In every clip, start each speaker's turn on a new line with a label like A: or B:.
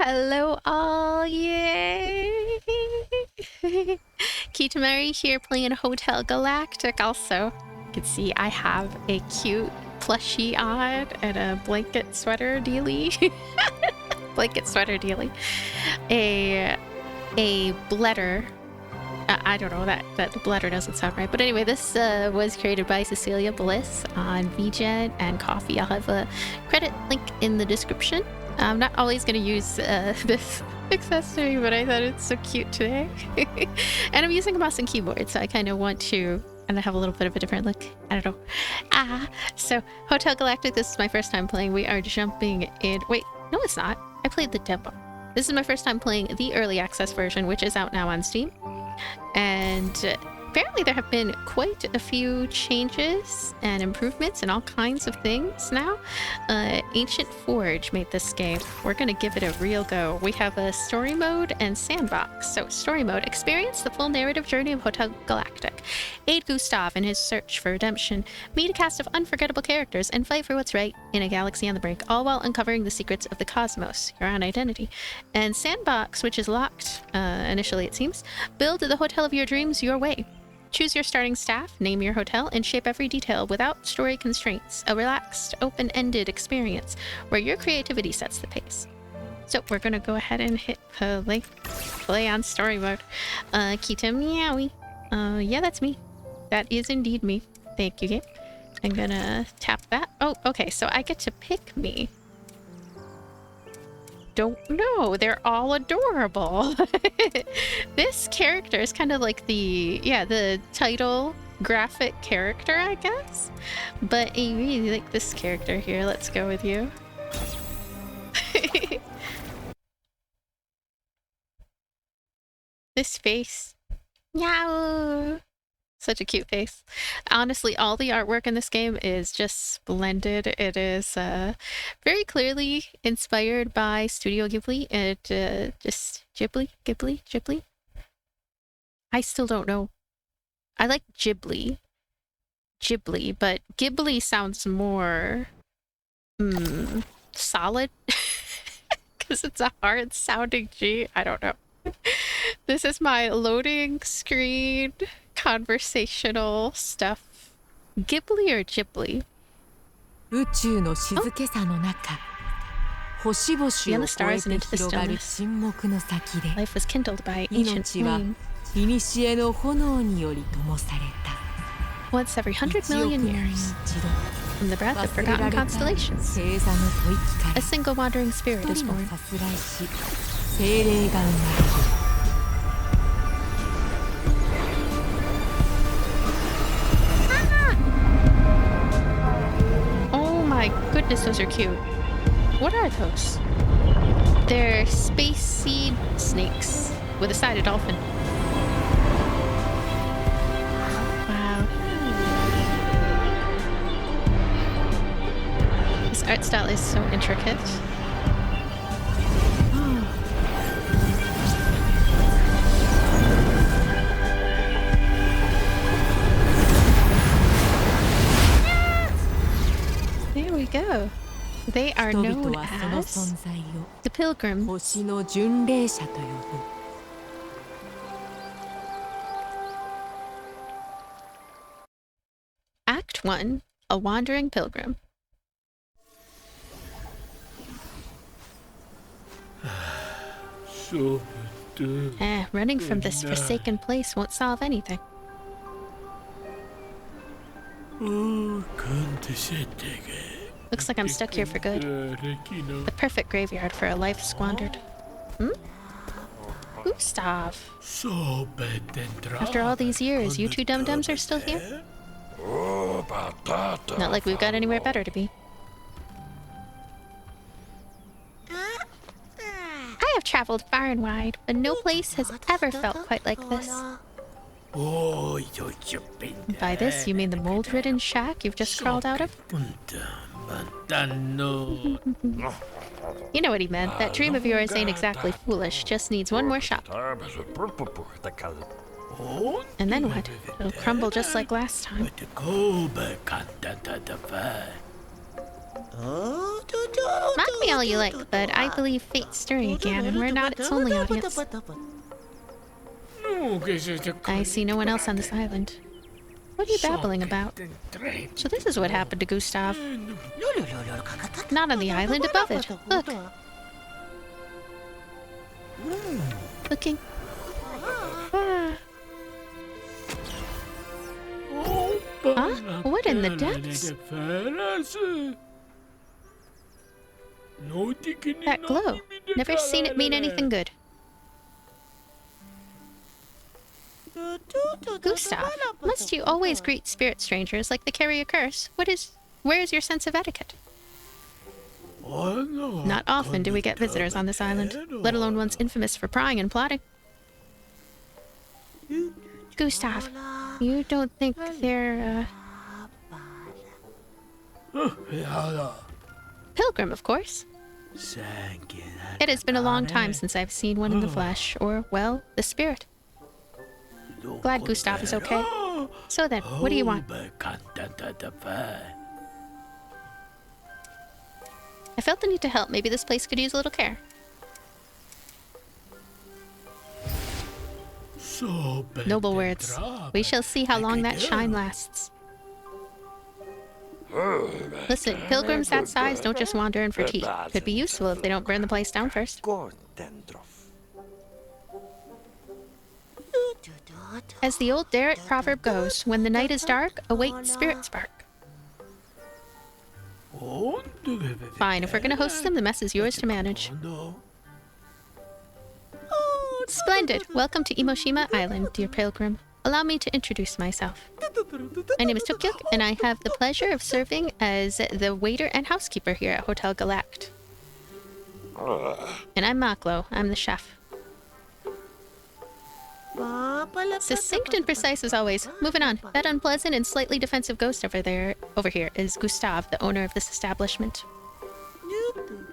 A: Hello all, yay! Kitamari here playing Hotel Galactic also. You can see I have a cute plushie on and a blanket sweater dealie. Blanket sweater dealie. A bladder. I don't know, that bladder doesn't sound right. But anyway, this was created by Cecilia Bliss on VGen and Coffee. I'll have a credit link in the description. I'm not always going to use this accessory, but I thought it's so cute today. And I'm using a mouse and keyboard, so I kind of want to have a little bit of a different look. I don't know. So Hotel Galactic, this is my first time playing. We are jumping in. Wait, no it's not. I played the demo. This is my first time playing the early access version, which is out now on Steam. And apparently there have been quite a few changes and improvements and all kinds of things now. Ancient Forge made this game. We're gonna give it a real go. We have a story mode and sandbox. So story mode, experience the full narrative journey of Hotel Galactic. Aid Gustav in his search for redemption. Meet a cast of unforgettable characters and fight for what's right in a galaxy on the brink, all while uncovering the secrets of the cosmos, your own identity. And sandbox, which is locked initially it seems, build the hotel of your dreams your way. Choose your starting staff, name your hotel, and shape every detail without story constraints. A relaxed, open-ended experience where your creativity sets the pace. So we're gonna go ahead and hit play on story mode. Kita meowie. Yeah, that's me. That is indeed me. Thank you, game. I'm gonna tap that. Oh, okay, so I get to pick me. Don't know, they're all adorable. This character is kind of like the title graphic character, I guess, but I really like this character here. Let's go with you. This face, meow. Such a cute face. Honestly, all the artwork in this game is just splendid. It is very clearly inspired by Studio Ghibli. Just Ghibli? I still don't know. I like Ghibli, but Ghibli sounds more solid because it's a hard sounding G. I don't know. This is my loading screen conversational stuff. Ghibli or Ghibli? Beyond the stars and into the stillness, life was kindled by ancient flame. Once every 100 million years, from the breath of forgotten constellations, a single wandering spirit is born. Oh my goodness, those are cute. What are those? They're space seed snakes with a sided dolphin. Wow. This art style is so intricate. There we go. They are known as the Pilgrims. Act 1, A Wandering Pilgrim. Running from this forsaken place won't solve anything. Looks like I'm stuck here for good. The perfect graveyard for a life squandered. Gustav. After all these years, you two dum-dums are still here? Not like we've got anywhere better to be. I have traveled far and wide, but no place has ever felt quite like this. By this, you mean the mold-ridden shack you've just crawled out of? You know what he meant. That dream of yours ain't exactly foolish, just needs one more shot. And then what? It'll crumble just like last time. Mock me all you like, but I believe fate's stirring again, and we're not its only audience. I see no one else on this island. What are you babbling about? So this is what happened to Gustav. Not on the island, above it. Look. Looking. Ah. Huh? What in the depths? That glow. Never seen it mean anything good. Gustav, must you always greet spirit strangers like they carry a curse? Where is your sense of etiquette? Not often do we get visitors on this island, let alone ones infamous for prying and plotting. Gustav, you don't think they're, Pilgrim, of course. It has been a long time since I've seen one in the flesh, or, well, the spirit. Glad Gustav is okay. So then, what do you want? I felt the need to help. Maybe this place could use a little care. Noble words. We shall see how long that shine lasts. Listen, pilgrims that size don't just wander in for tea. Could be useful if they don't burn the place down first. As the old Derek proverb goes, when the night is dark, await spirit spark. Fine, if we're gonna host them, the mess is yours to manage. Splendid! Welcome to Imoshima Island, dear pilgrim. Allow me to introduce myself. My name is Tukyuk, and I have the pleasure of serving as the waiter and housekeeper here at Hotel Galactic. And I'm Maklo. I'm the chef. Succinct and precise as always. Moving on. That unpleasant and slightly defensive ghost over here is Gustav, the owner of this establishment.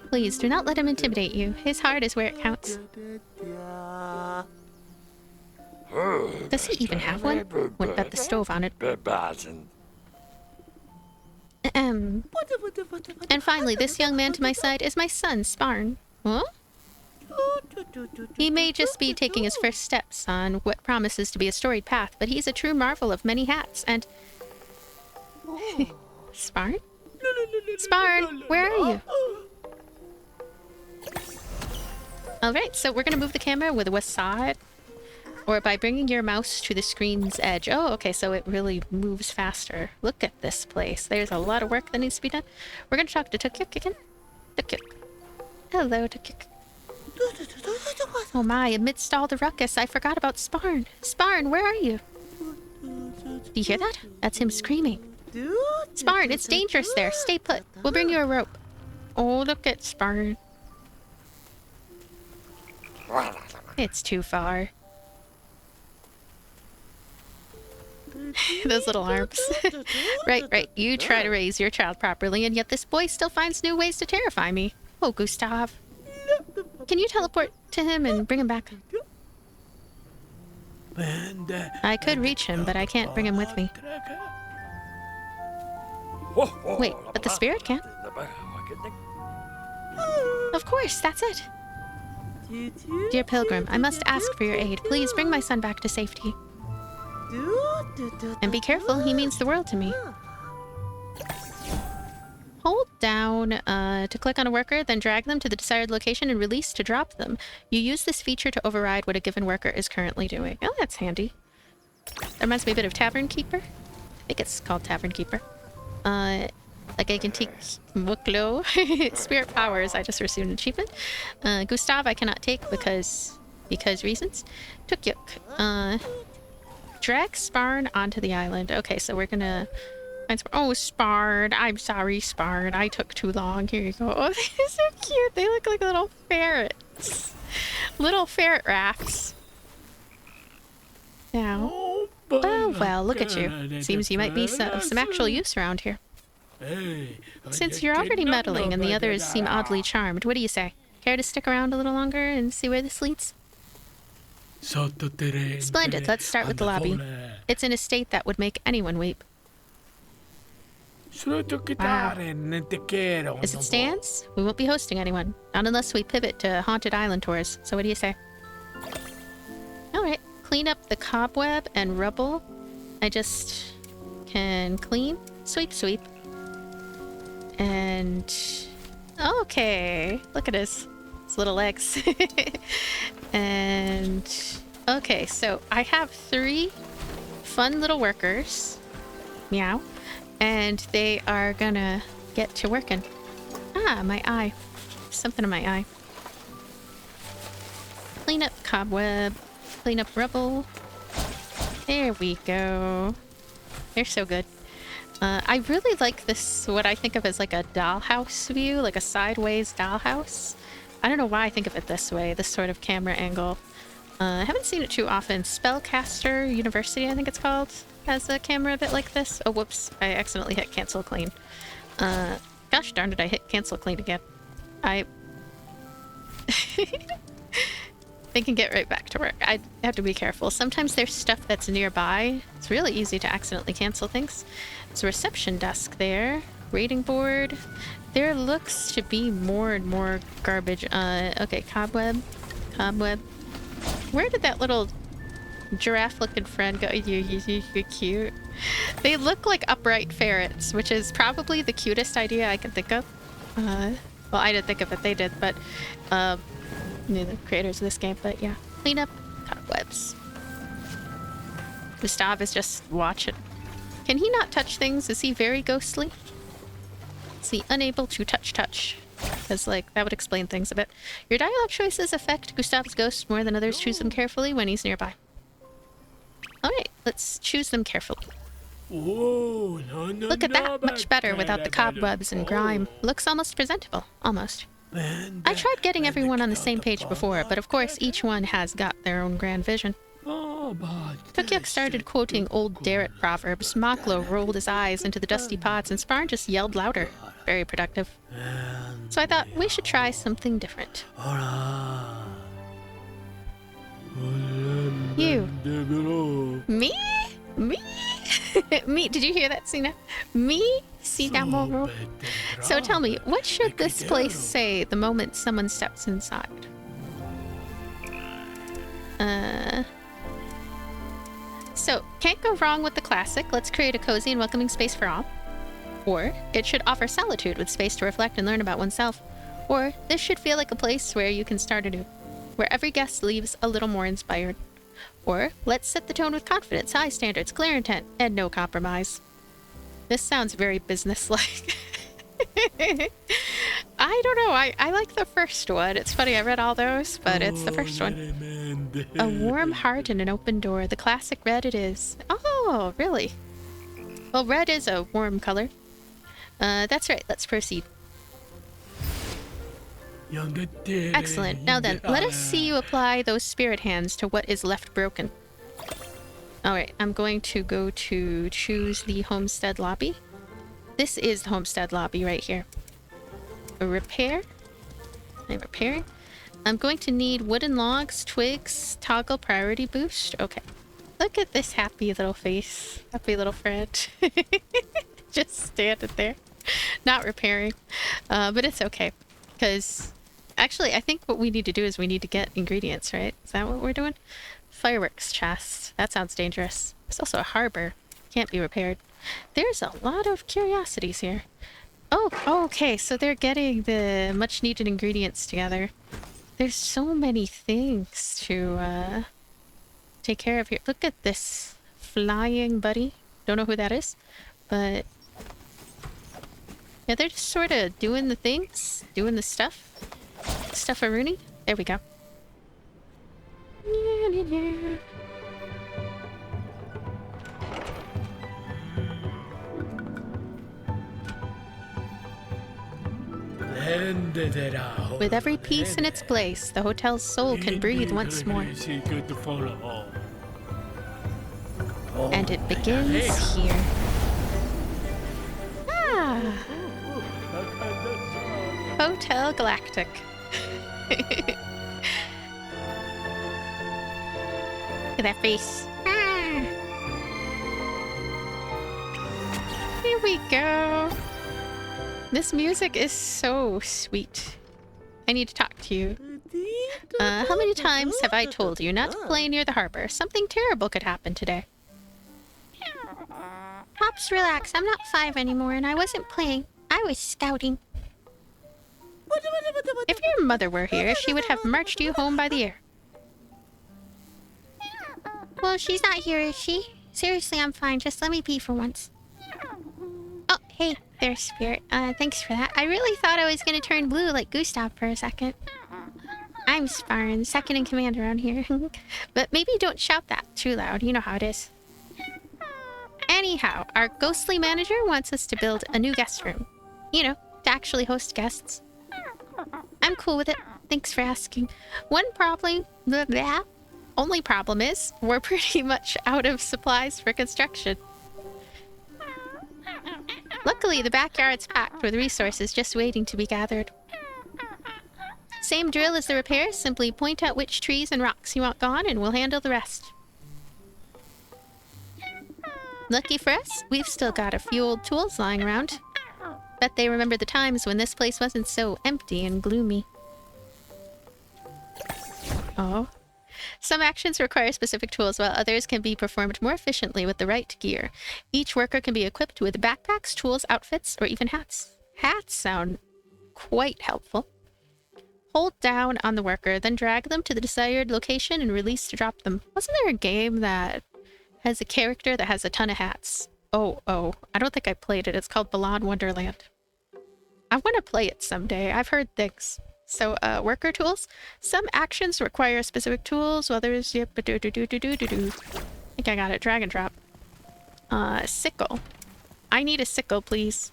A: Please, do not let him intimidate you. His heart is where it counts. Does he even have one? Wouldn't bet the stove on it. And finally, this young man to my side is my son, Sparn. Huh? He may just be taking his first steps on what promises to be a storied path, but he's a true marvel of many hats, and... Sparn? Sparn, where are you? Alright, so we're gonna move the camera with a wasad, or by bringing your mouse to the screen's edge. Oh, okay, so it really moves faster. Look at this place. There's a lot of work that needs to be done. We're gonna talk to Tukyuk again. Tukyuk. Hello, Tukyuk. Oh my, amidst all the ruckus, I forgot about Sparn. Sparn, where are you? Do you hear that? That's him screaming. Sparn, it's dangerous there. Stay put. We'll bring you a rope. Oh, look at Sparn. It's too far. Those little arms. Right. You try to raise your child properly, and yet this boy still finds new ways to terrify me. Oh, Gustav. Can you teleport to him and bring him back? I could reach him, but I can't bring him with me. Wait, but the spirit can? Of course, that's it. Dear Pilgrim, I must ask for your aid. Please bring my son back to safety. And be careful, he means the world to me. Hold down to click on a worker, then drag them to the desired location and release to drop them. You use this feature to override what a given worker is currently doing. Oh, that's handy. That reminds me a bit of Tavern Keeper. I think it's called Tavern Keeper. Like I can take Muklo. Spirit powers, I just received an achievement. Gustav I cannot take because reasons. Tukyuk. Drag Sparn onto the island. Okay, so we're gonna... Oh, Sparn. I'm sorry, Sparn. I took too long. Here you go. Oh, they're so cute. They look like little ferrets. Little ferret rafts. Now. Oh, well, look at you. Seems you might be of some actual use around here. Since you're already meddling and the others seem oddly charmed, what do you say? Care to stick around a little longer and see where this leads? Splendid. Let's start with the lobby. It's in a state that would make anyone weep. Wow. As it stands, we won't be hosting anyone. Not unless we pivot to haunted island tours. So what do you say? Alright. Clean up the cobweb and rubble. I just can clean. Sweep, sweep. And... okay. Look at his little legs. And... okay, so I have 3 fun little workers. Meow. And they are gonna get to working. Ah, my eye. Something in my eye. Clean up cobweb. Clean up rubble. There we go. They're so good. I really like this, what I think of as like a dollhouse view, like a sideways dollhouse. I don't know why I think of it this way, this sort of camera angle. I haven't seen it too often. Spellcaster University, I think it's called, has a camera a bit like this. Oh, whoops. I accidentally hit cancel clean. Gosh darn it, I hit cancel clean again. They can get right back to work. I have to be careful. Sometimes there's stuff that's nearby. It's really easy to accidentally cancel things. There's a reception desk there. Rating board. There looks to be more and more garbage. Okay, cobweb. Cobweb. Where did that little giraffe-looking friend go? You're cute. They look like upright ferrets, which is probably the cutest idea I can think of. Well, I didn't think of it. They did, but... the creators of this game, but yeah. Clean up cobwebs. Gustav is just watching. Can he not touch things? Is he very ghostly? Is he unable to touch? Because, like, that would explain things a bit. Your dialogue choices affect Gustav's ghost more than others. Choose them carefully when he's nearby. Alright, let's choose them carefully. Look at that! Much better without the cobwebs and grime. Looks almost presentable. Almost. I tried getting everyone on the same page before, but of course each one has got their own grand vision. Tukyuk started quoting old Derrit proverbs. Maklo rolled his eyes into the dusty pots, and Sparn just yelled louder. Very productive. So I thought we should try something different. You. Me? Me? Me. Did you hear that, Sina? Me? See that more. So tell me, what should this place say the moment someone steps inside? So, can't go wrong with the classic. Let's create a cozy and welcoming space for all. Or, it should offer solitude with space to reflect and learn about oneself. Or, this should feel like a place where you can start anew, where every guest leaves a little more inspired. Or, let's set the tone with confidence, high standards, clear intent, and no compromise. This sounds very business-like. I don't know. I like the first one. It's funny, I read all those, but it's the first one. A warm heart and an open door. The classic red it is. Oh, really? Well, red is a warm color. That's right. Let's proceed. Excellent. Now then, let us see you apply those spirit hands to what is left broken. Alright, I'm going to go to choose the homestead lobby. This is the homestead lobby right here. A repair. I'm repairing. I'm going to need wooden logs, twigs, toggle priority boost. Okay. Look at this happy little face. Happy little friend. Just standing there. Not repairing. But it's okay. Because actually, I think what we need to do is we need to get ingredients, right? Is that what we're doing? Fireworks chest. That sounds dangerous. There's also a harbor. Can't be repaired. There's a lot of curiosities here. Oh, okay. So they're getting the much needed ingredients together. There's so many things to take care of here. Look at this flying buddy. Don't know who that is, but yeah, they're just sort of doing the things, doing the stuff. Stuff-a-rooney. There we go. With every piece in its place, the hotel's soul can breathe once more. And it begins here. Ah! Hotel Galactic. Look at that face. Ah. Here we go. This music is so sweet. I need to talk to you. How many times have I told you not to play near the harbor? Something terrible could happen today. Pops, relax. I'm not 5 anymore, and I wasn't playing. I was scouting. If your mother were here, she would have marched you home by the air. Well, she's not here, is she? Seriously, I'm fine. Just let me pee for once. Oh, hey there, Spirit. Thanks for that. I really thought I was gonna turn blue like Gustav for a second. I'm Sparn, second in command around here. But maybe don't shout that too loud. You know how it is. Anyhow, our ghostly manager wants us to build a new guest room. You know, to actually host guests. I'm cool with it. Thanks for asking. One problem... Blah, blah. Only problem is, we're pretty much out of supplies for construction. Luckily, the backyard's packed with resources just waiting to be gathered. Same drill as the repairs, simply point out which trees and rocks you want gone and we'll handle the rest. Lucky for us, we've still got a few old tools lying around. Bet they remember the times when this place wasn't so empty and gloomy. Oh. Some actions require specific tools, while others can be performed more efficiently with the right gear. Each worker can be equipped with backpacks, tools, outfits, or even hats. Hats sound quite helpful. Hold down on the worker, then drag them to the desired location and release to drop them. Wasn't there a game that has a character that has a ton of hats? Oh, I don't think I played it. It's called Balan Wonderland. I want to play it someday. I've heard things. So, worker tools. Some actions require specific tools, others... Yep, I think I got it. Drag and drop. Sickle. I need a sickle, please.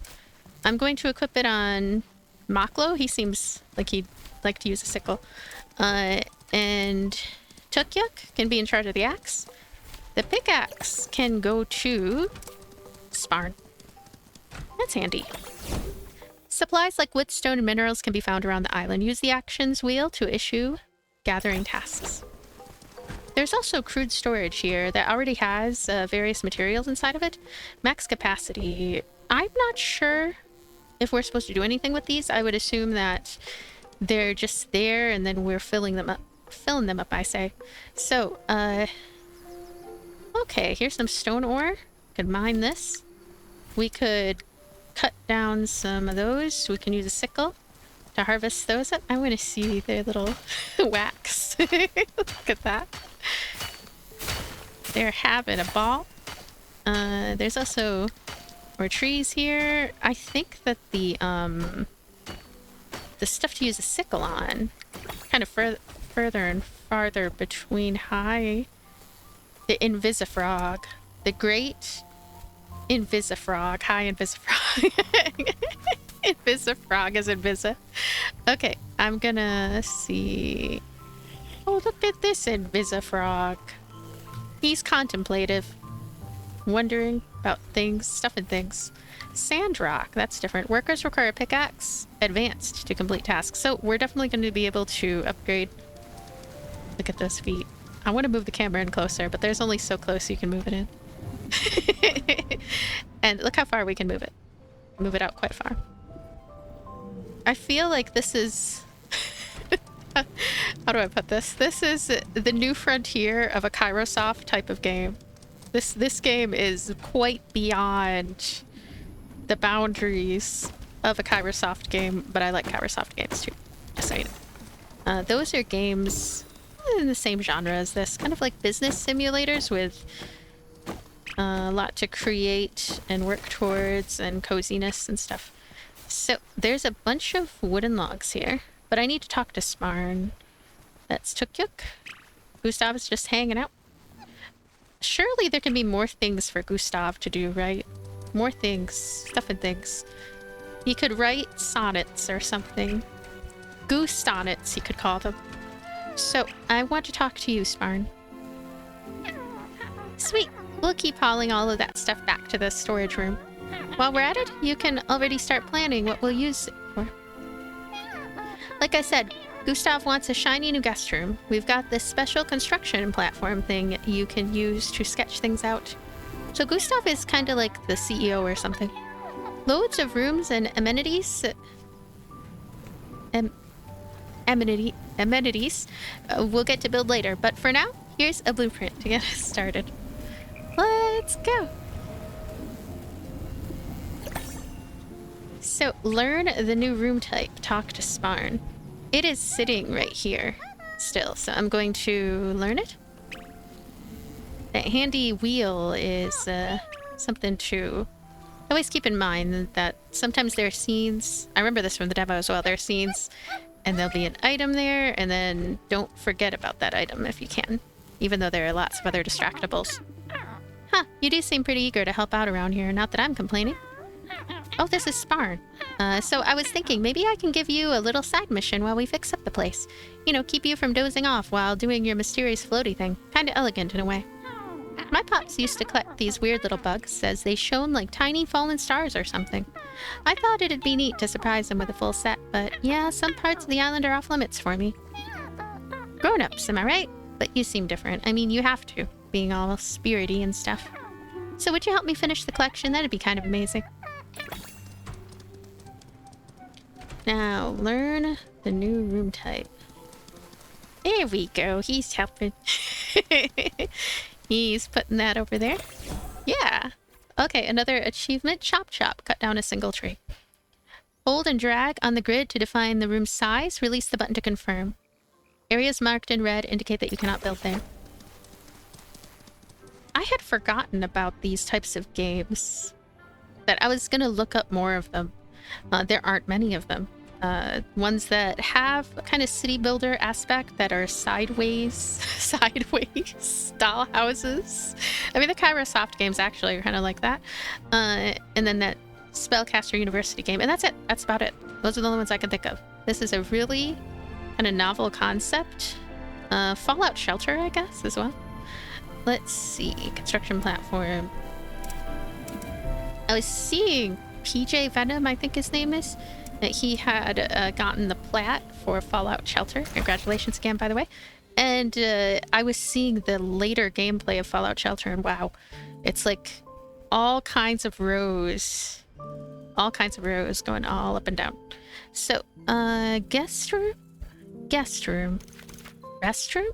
A: I'm going to equip it on Maklo. He seems like he'd like to use a sickle. And Tukyuk can be in charge of the axe. The pickaxe can go to Sparn. That's handy. Supplies like wood, stone, and minerals can be found around the island. Use the actions wheel to issue gathering tasks. There's also crude storage here that already has various materials inside of it. Max capacity. I'm not sure if we're supposed to do anything with these. I would assume that they're just there and then we're filling them up. Filling them up, I say. So, okay, here's some stone ore. Could mine this. We could cut down some of those. We can use a sickle to harvest those up. I want to see their little wax. Look at that. They're having a ball. There's also more trees here. I think that the stuff to use a sickle on kind of further and farther between high. The Invisifrog. The Great Invisifrog. Hi, Invisifrog. Invisifrog is Invisa. Okay, I'm gonna see... Oh, look at this Invisifrog. He's contemplative. Wondering about things, stuff and things. Sandrock, that's different. Workers require a pickaxe. Advanced to complete tasks. So we're definitely going to be able to upgrade. Look at those feet. I want to move the camera in closer, but there's only so close you can move it in. And look how far we can move it. Move it out quite far. I feel like this is... How do I put this? This is the new frontier of a Kairosoft type of game. This game is quite beyond the boundaries of a Kairosoft game, but I like Kairosoft games too. Just so you know. Those are games in the same genre as this. Kind of like business simulators with a lot to create and work towards and coziness and stuff. So there's a bunch of wooden logs here, but I need to talk to Sparn. That's Tukyuk. Gustav is just hanging out. Surely there can be more things for Gustav to do, right? More things, stuff and things. He could write sonnets or something. Goose-sonnets, you could call them. So, I want to talk to you, Sparn. Sweet. We'll keep hauling all of that stuff back to the storage room. While we're at it, you can already start planning what we'll use it for. Like I said, Gustav wants a shiny new guest room. We've got this special construction platform thing you can use to sketch things out. So Gustav is kind of like the CEO or something. Loads of rooms and amenities. Amenities we'll get to build later, but for now, here's a blueprint to get us started. Let's go. So, learn the new room type. Talk to Sparn. It is sitting right here still, so I'm going to learn it. That handy wheel is something to always keep in mind, that sometimes there are scenes. I remember this from the demo as well. There are scenes and there'll be an item there, and then don't forget about that item if you can, even though there are lots of other distractables. Huh, you do seem pretty eager to help out around here, not that I'm complaining. Oh, this is Sparn. So I was thinking maybe I can give you a little side mission while we fix up the place. You know, keep you from dozing off while doing your mysterious floaty thing. Kinda elegant in a way. My pops used to collect these weird little bugs as they shone like tiny fallen stars or something. I thought it'd be neat to surprise them with a full set, but yeah, some parts of the island are off limits for me. Grown-ups, am I right? But you seem different. I mean, you have to, being all spirity and stuff. So would you help me finish the collection? That'd be kind of amazing. Now, learn the new room type. There we go. He's helping. He's putting that over there. Yeah. Okay, another achievement. Chop chop. Cut down a single tree. Hold and drag on the grid to define the room's size. Release the button to confirm. Areas marked in red indicate that you cannot build there. I had forgotten about these types of games. That I was going to look up more of them. There aren't many of them. Ones that have a kind of city builder aspect that are sideways style houses. I mean, the Kairosoft games actually are kind of like that. And then that Spellcaster University game. And that's it. That's about it. Those are the only ones I can think of. This is a really kind of novel concept. Fallout Shelter, I guess, as well. Let's see. Construction platform. I was seeing PJ Venom, I think his name is, that he had gotten the plat for Fallout Shelter. Congratulations again, by the way. And I was seeing the later gameplay of Fallout Shelter, and wow, it's like all kinds of rows. All kinds of rows going all up and down. So, guest room? Guest room. Restroom?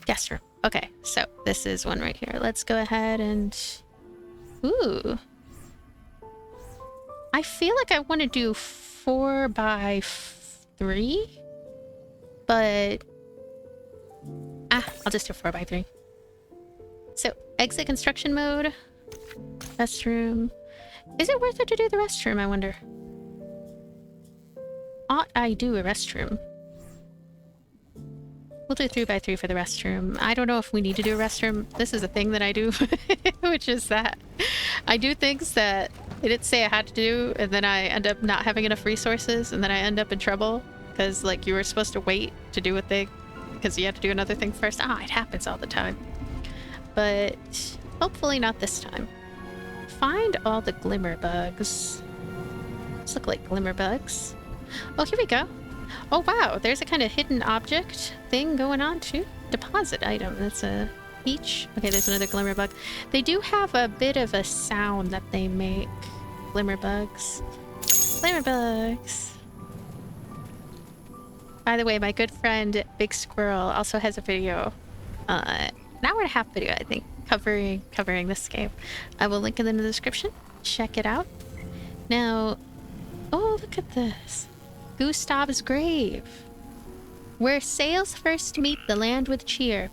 A: Guest room. Okay, so this is one right here. Let's go ahead and... Ooh. I feel like I want to do 4x3, but I'll just do 4x3. So exit construction mode, restroom. Is it worth it to do the restroom, I wonder? Ought I do a restroom? We'll do 3x3 for the restroom. I don't know if we need to do a restroom. This is a thing that I do, which is that I do things that I didn't say I had to do, and then I end up not having enough resources, and then I end up in trouble because, like, you were supposed to wait to do a thing because you had to do another thing first. It happens all the time. But hopefully not this time. Find all the glimmer bugs. These look like glimmer bugs. Oh, here we go. Oh, wow. There's a kind of hidden object thing going on, too. Deposit item. That's a peach. Okay, there's another glimmer bug. They do have a bit of a sound that they make. Glimmer bugs. Glimmer bugs. By the way, my good friend Big Squirrel also has a video. An hour and a half video, I think, covering this game. I will link it in the description. Check it out. Now, oh, look at this. Gustav's grave. Where sails first meet the land with cheer,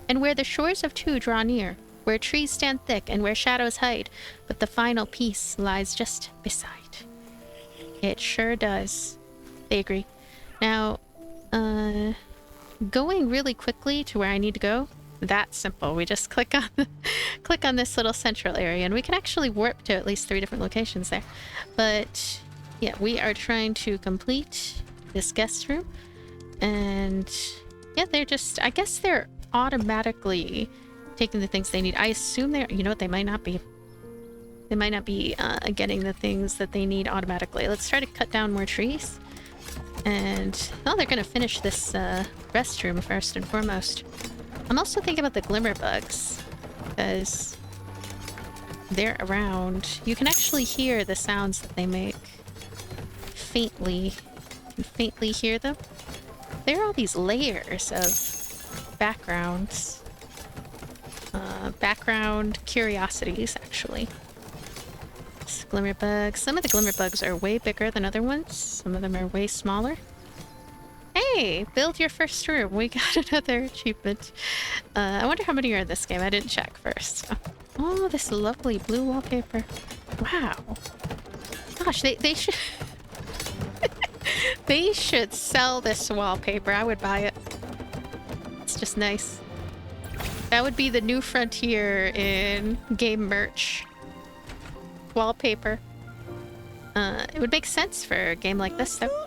A: and where the shores of two draw near, where trees stand thick and where shadows hide, but the final piece lies just beside. It sure does. They agree. Now, going really quickly to where I need to go, that's simple. We just click on this little central area, and we can actually warp to at least 3 different locations there. But yeah, we are trying to complete this guest room, and yeah, they're just, I guess they're automatically taking the things they need. I assume they're, you know what, they might not be. They might not be getting the things that they need automatically. Let's try to cut down more trees. And, oh, they're gonna finish this restroom first and foremost. I'm also thinking about the glimmer bugs, because they're around. You can actually hear the sounds that they make. Faintly. You can faintly hear them. There are all these layers of backgrounds. Background curiosities, actually. Glimmer bugs. Some of the glimmer bugs are way bigger than other ones. Some of them are way smaller. Hey, build your first room. We got another achievement. I wonder how many are in this game. I didn't check first. Oh, this lovely blue wallpaper. Wow. Gosh, they should... they should sell this wallpaper. I would buy it. It's just nice. That would be the new frontier in game merch. Wallpaper. It would make sense for a game like this, though.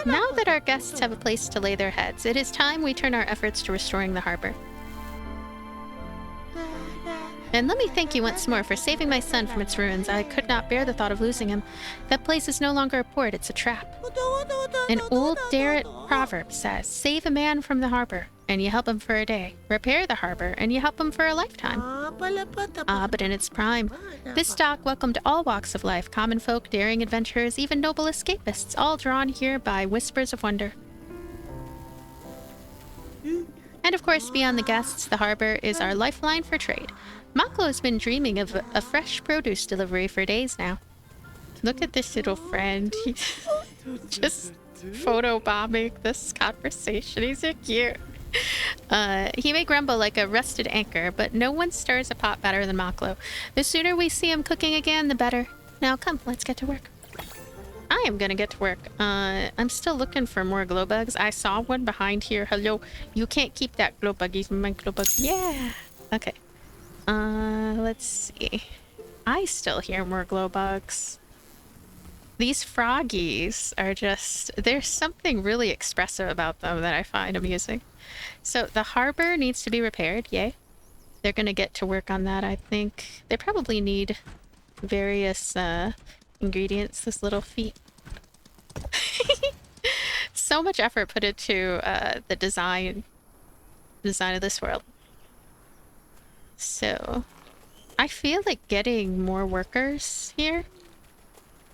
A: Now that our guests have a place to lay their heads, it is time we turn our efforts to restoring the harbor. And let me thank you once more for saving my son from its ruins. I could not bear the thought of losing him. That place is no longer a port, it's a trap. An old Darrett proverb says, save a man from the harbor, and you help him for a day. Repair the harbor, and you help him for a lifetime. But in its prime, this dock welcomed all walks of life, common folk, daring adventurers, even noble escapists, all drawn here by whispers of wonder. And of course, beyond the guests, the harbor is our lifeline for trade. Maklo has been dreaming of a fresh produce delivery for days now. Look at this little friend. He's just photobombing this conversation. He's so cute. He may grumble like a rusted anchor, but no one stirs a pot better than Maklo. The sooner we see him cooking again, the better. Now come, let's get to work. I am gonna get to work. I'm still looking for more glow bugs. I saw one behind here. Hello. You can't keep that glow bug. He's my glow bug. Yeah. Okay. Let's see. I still hear more glow bugs. These froggies are just... there's something really expressive about them that I find amusing. So the harbor needs to be repaired. Yay. They're gonna get to work on that, I think. They probably need various, ingredients. This little feet. So much effort put into the design of this world. So I feel like getting more workers here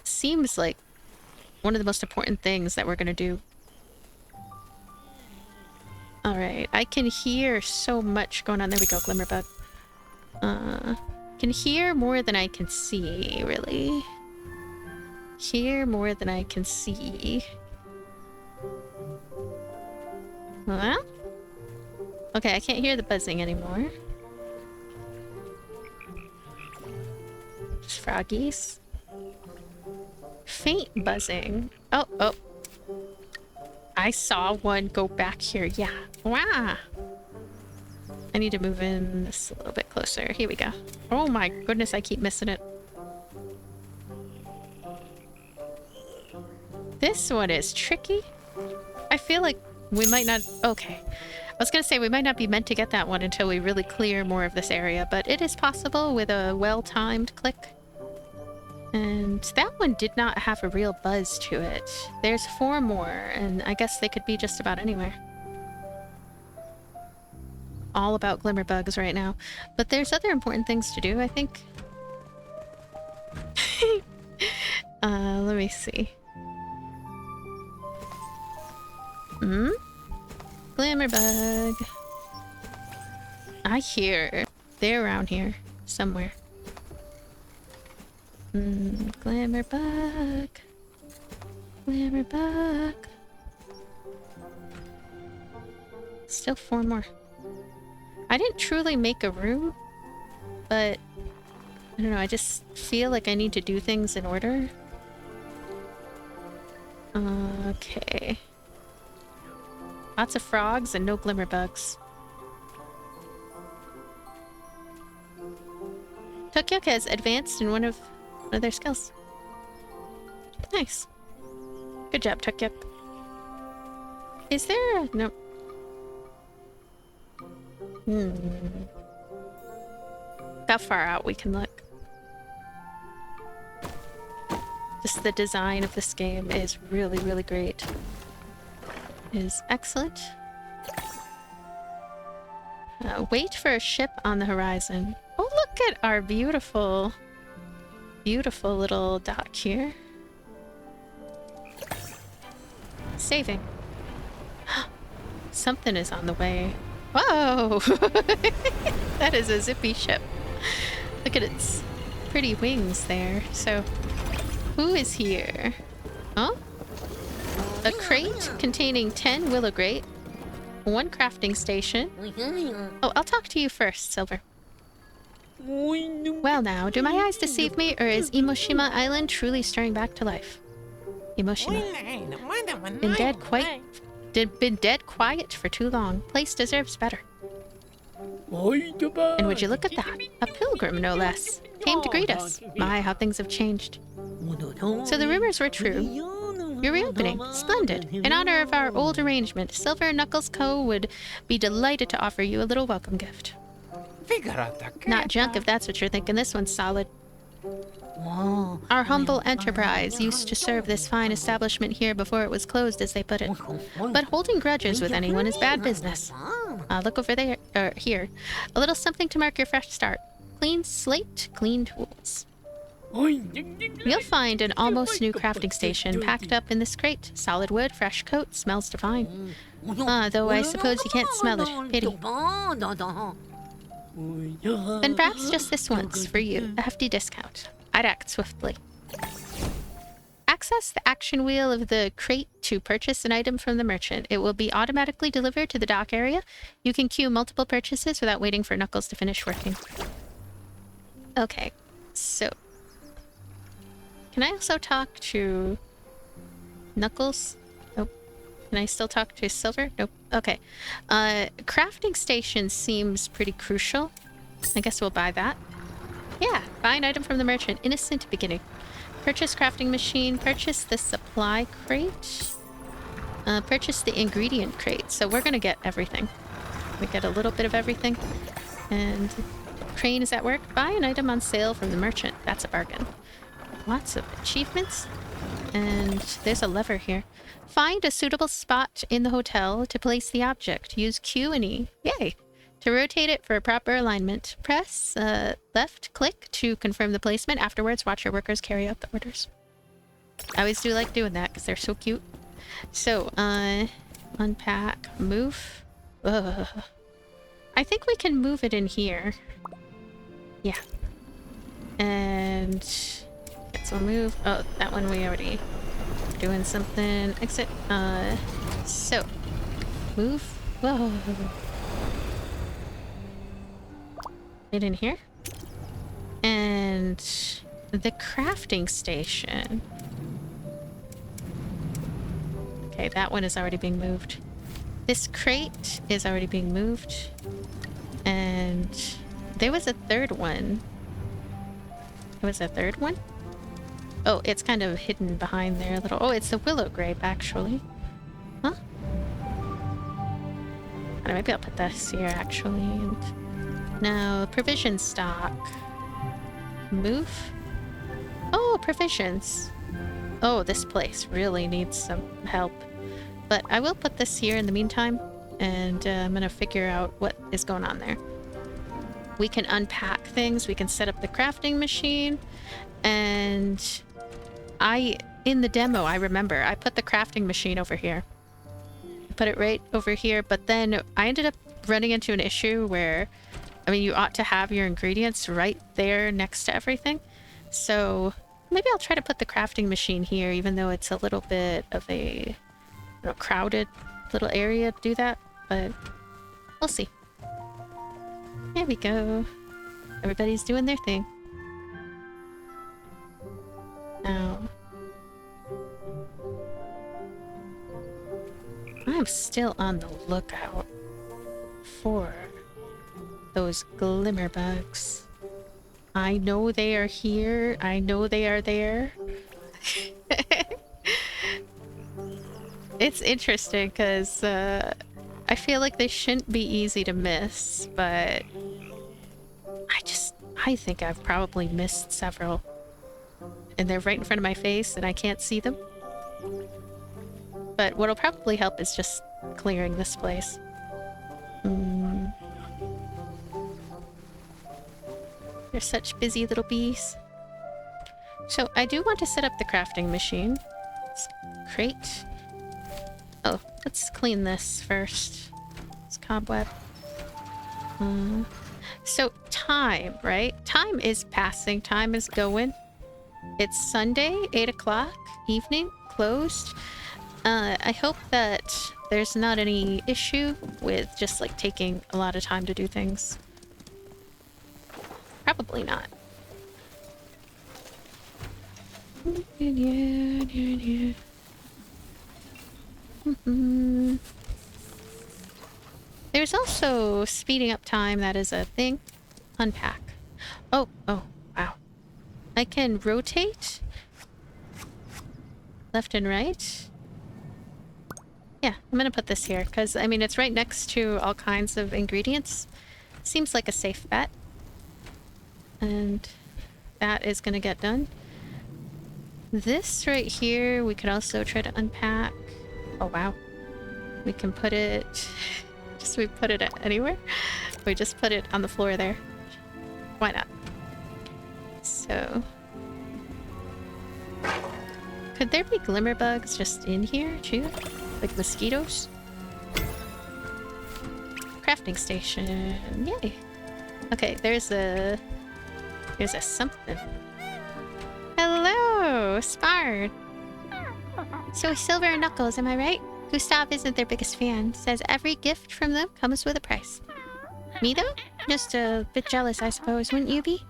A: seems like one of the most important things that we're gonna do. All right, I can hear so much going on. There we go, Glimmerbug. Can hear more than I can see, really. Hear more than I can see. Huh? Okay, I can't hear the buzzing anymore. Just froggies. Faint buzzing. Oh, oh. I saw one go back here. Yeah. Wow. I need to move in this a little bit closer. Here we go. Oh my goodness, I keep missing it. This one is tricky. I feel like we might not... okay. I was gonna say we might not be meant to get that one until we really clear more of this area, but it is possible with a well-timed click. And that one did not have a real buzz to it. There's 4 more, and I guess they could be just about anywhere. All about glimmer bugs right now. But there's other important things to do, I think. Let me see. Glimmer bug. I hear they're around here somewhere. Glimmer bug. Glimmer bug. Still 4 more. I didn't truly make a room, but I don't know, I just feel like I need to do things in order. Okay. Lots of frogs and no glimmer bugs. Tokyuk has advanced in one of their skills. Nice. Good job, Tokyuk. Is there a... no. How far out we can look. Just the design of this game is really, really great. It is excellent. Wait for a ship on the horizon. Oh, look! at our beautiful, beautiful little dock here. Saving. Something is on the way. Whoa! That is a zippy ship. Look at its pretty wings there. So, who is here? Huh? A crate containing 10 willow grate, 1 crafting station. Oh, I'll talk to you first, Silver. Well now, do my eyes deceive me, or is Imoshima Island truly stirring back to life? Imoshima. Been dead quiet for too long. Place deserves better. And would you look at that? A pilgrim, no less. Came to greet us. My, how things have changed. So the rumors were true. You're reopening. Splendid. In honor of our old arrangement, Silver and Knuckles Co. would be delighted to offer you a little welcome gift. Not junk if that's what you're thinking. This one's solid. Our humble enterprise used to serve this fine establishment here before it was closed, as they put it. But holding grudges with anyone is bad business. Look over there, here. A little something to mark your fresh start. Clean slate, clean tools. You'll find an almost new crafting station packed up in this crate. Solid wood, fresh coat, smells divine. Though I suppose you can't smell it. Pity. Then perhaps just this once, for you, a hefty discount. I'd act swiftly. Access the action wheel of the crate to purchase an item from the merchant. It will be automatically delivered to the dock area. You can queue multiple purchases without waiting for Knuckles to finish working. Okay, so... Can I also talk to Knuckles? Nope. Can I still talk to Silver? Nope. Okay. Crafting station seems pretty crucial. I guess we'll buy that. Yeah, buy an item from the merchant. Innocent beginning. Purchase crafting machine. Purchase the supply crate. Purchase the ingredient crate. So we're gonna get everything. We get a little bit of everything. And Crane is at work. Buy an item on sale from the merchant. That's a bargain. Lots of achievements. And there's a lever here. Find a suitable spot in the hotel to place the object. Use Q and E. Yay! To rotate it for a proper alignment, press left click to confirm the placement. Afterwards, watch your workers carry out the orders. I always do like doing that because they're so cute. So, unpack, move. Ugh. I think we can move it in here. Yeah. And... So move. Oh, that one we already doing something. Exit. So move. Whoa. Right in here. And the crafting station. Okay, that one is already being moved. This crate is already being moved. And there was a third one. There was a third one? Oh, it's kind of hidden behind there a little. Oh, it's the willow grape, actually. Huh? Maybe I'll put this here, actually. And now, provision stock. Move. Oh, provisions. Oh, this place really needs some help. But I will put this here in the meantime. And I'm going to figure out what is going on there. We can unpack things. We can set up the crafting machine. And... in the demo, I remember, I put the crafting machine over here. I put it right over here, but then I ended up running into an issue where, I mean, you ought to have your ingredients right there next to everything. So maybe I'll try to put the crafting machine here, even though it's a little bit of a crowded little area to do that, but we'll see. There we go. Everybody's doing their thing. Now, I'm still on the lookout for those glimmer bugs. I know they are here. I know they are there. It's interesting because I feel like they shouldn't be easy to miss, but I think I've probably missed several. And they're right in front of my face and I can't see them. But what'll probably help is just clearing this place. They're such busy little bees. So I do want to set up the crafting machine. Let's crate. Oh, let's clean this first. It's cobweb. So time, right? Time is passing. Time is going. It's Sunday, 8 o'clock, evening, closed. I hope that there's not any issue with just like taking a lot of time to do things. Probably not. There's also speeding up time. That is a thing. Unpack. Oh, wow. I can rotate left and right. Yeah, I'm gonna put this here because, I mean, it's right next to all kinds of ingredients. Seems like a safe bet. And that is gonna get done. This right here, we could also try to unpack. Oh, wow. We can put it... we put it anywhere? We just put it on the floor there. Why not? So... could there be glimmer bugs just in here, too? Like mosquitoes? Crafting station. Yay! Okay, there's a something. Hello, Spard. So Silver and Knuckles, am I right? Gustav isn't their biggest fan. Says every gift from them comes with a price. Me though? Just a bit jealous, I suppose, wouldn't you be?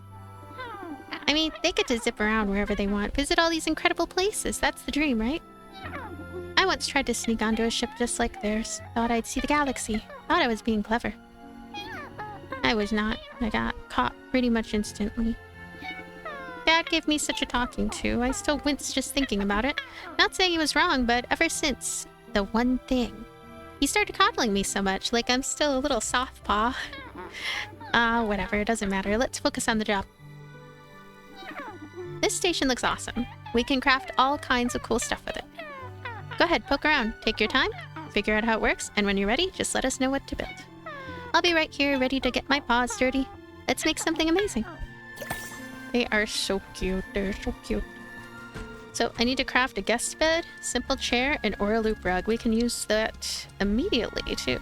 A: I mean, they get to zip around wherever they want, visit all these incredible places. That's the dream, right? I once tried to sneak onto a ship just like theirs. Thought I'd see the galaxy. Thought I was being clever. I was not. I got caught pretty much instantly. Dad gave me such a talking to. I still wince just thinking about it. Not saying he was wrong, but ever since, the one thing. He started coddling me so much, like I'm still a little soft paw. Whatever, it doesn't matter. Let's focus on the job. This station looks awesome. We can craft all kinds of cool stuff with it. Go ahead, poke around. Take your time, figure out how it works, and when you're ready, just let us know what to build. I'll be right here, ready to get my paws dirty. Let's make something amazing. They are so cute. They're so cute. So I need to craft a guest bed, simple chair, and or a loop rug. We can use that immediately too.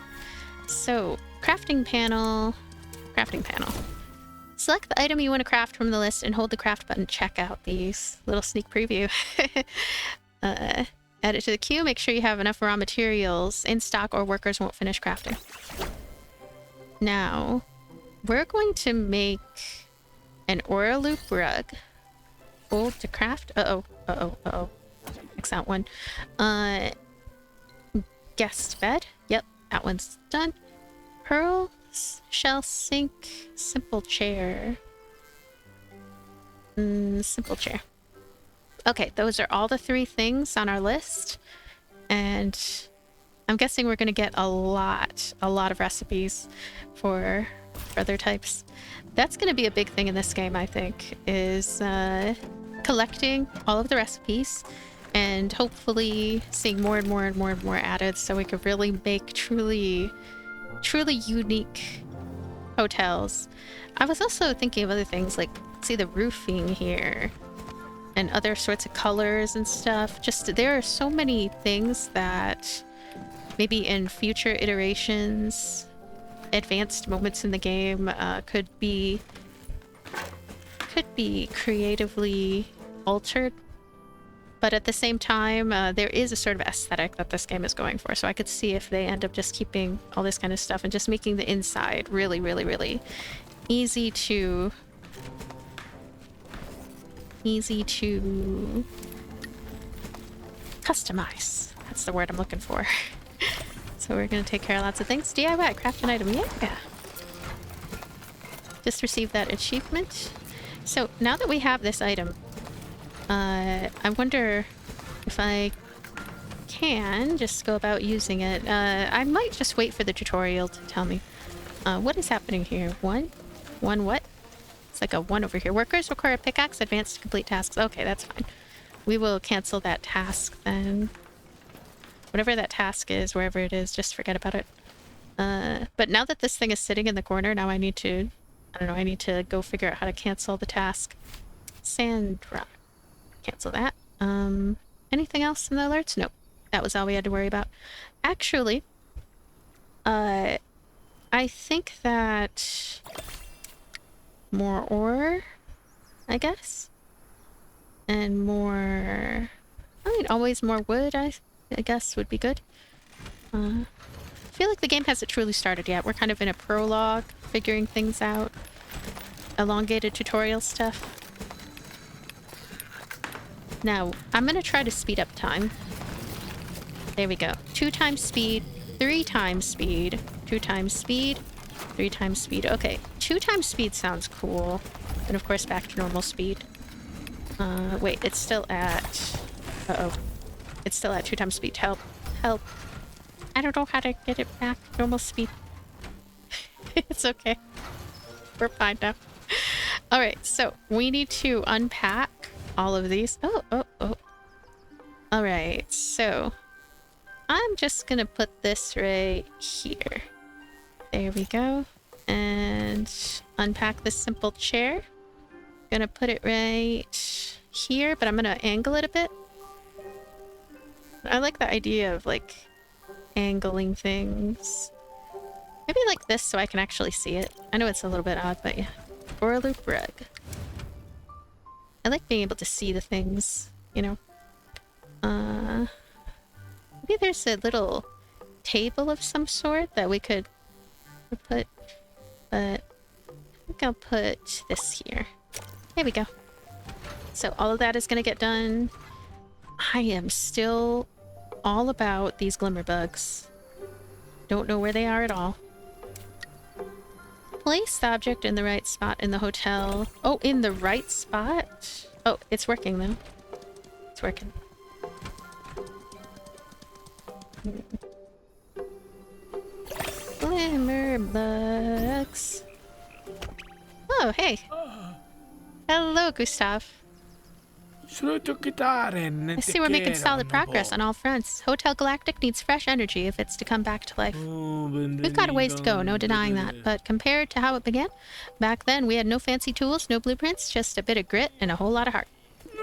A: So crafting panel. Select the item you want to craft from the list and hold the craft button. Check out these. Little sneak preview. Add it to the queue. Make sure you have enough raw materials in stock or workers won't finish crafting. Now, we're going to make an Aura Loop rug. Hold to craft. X out one. Guest bed. Yep, that one's done. Pearl shell sink. Simple chair. Simple chair. Okay, those are all the 3 things on our list. And I'm guessing we're going to get a lot of recipes for other types. That's going to be a big thing in this game, I think, is collecting all of the recipes and hopefully seeing more and more added so we could really make truly unique hotels. I was also thinking of other things, like, see the roofing here and other sorts of colors and stuff. Just, there are so many things that maybe in future iterations, advanced moments in the game, could be creatively altered. But at the same time, there is a sort of aesthetic that this game is going for. So I could see if they end up just keeping all this kind of stuff and just making the inside really easy to customize. That's the word I'm looking for. So we're going to take care of lots of things. DIY, craft an item. Yeah. Just received that achievement. So now that we have this item, I wonder if I can just go about using it. I might just wait for the tutorial to tell me. What is happening here? One what? It's like a 1 over here. Workers require a pickaxe advanced to complete tasks. Okay, that's fine. We will cancel that task then. Whatever that task is, wherever it is, just forget about it. But now that this thing is sitting in the corner, now I need to I don't know, I need to go figure out how to cancel the task. Sand rock. Cancel that. Anything else in the alerts? Nope. That was all we had to worry about. Actually, I think that more ore, I guess, and more. I mean, always more wood. I guess would be good. I feel like the game hasn't truly started yet. We're kind of in a prologue, figuring things out. Elongated tutorial stuff. Now, I'm gonna try to speed up time. There we go. 2 times speed, 3 times speed, 2 times speed, 3 times speed. Okay, 2 times speed sounds cool. And of course back to normal speed. Wait, it's still at... Uh-oh. It's still at 2 times speed. Help. Help. I don't know how to get it back. Normal speed. It's okay. We're fine now. Alright, so we need to unpack all of these. Oh. Alright, so I'm just gonna put this right here. There we go. And unpack this simple chair. Gonna put it right here, but I'm gonna angle it a bit. I like the idea of like angling things. Maybe like this so I can actually see it. I know it's a little bit odd, but yeah. Or a loop rug. I like being able to see the things, you know. Maybe there's a little table of some sort that we could put, but I think I'll put this here. There we go. So all of that is gonna get done. I am still all about these glimmer bugs. Don't know where they are at all. Place the object in the right spot in the hotel. Oh, in the right spot? Oh, it's working though. It's working. Glimmer bugs. Oh, hey. Hello, Gustav. I see we're making solid progress on all fronts. Hotel Galactic needs fresh energy if it's to come back to life. We've got a ways to go, no denying that, but compared to how it began, back then we had no fancy tools, no blueprints, just a bit of grit and a whole lot of heart.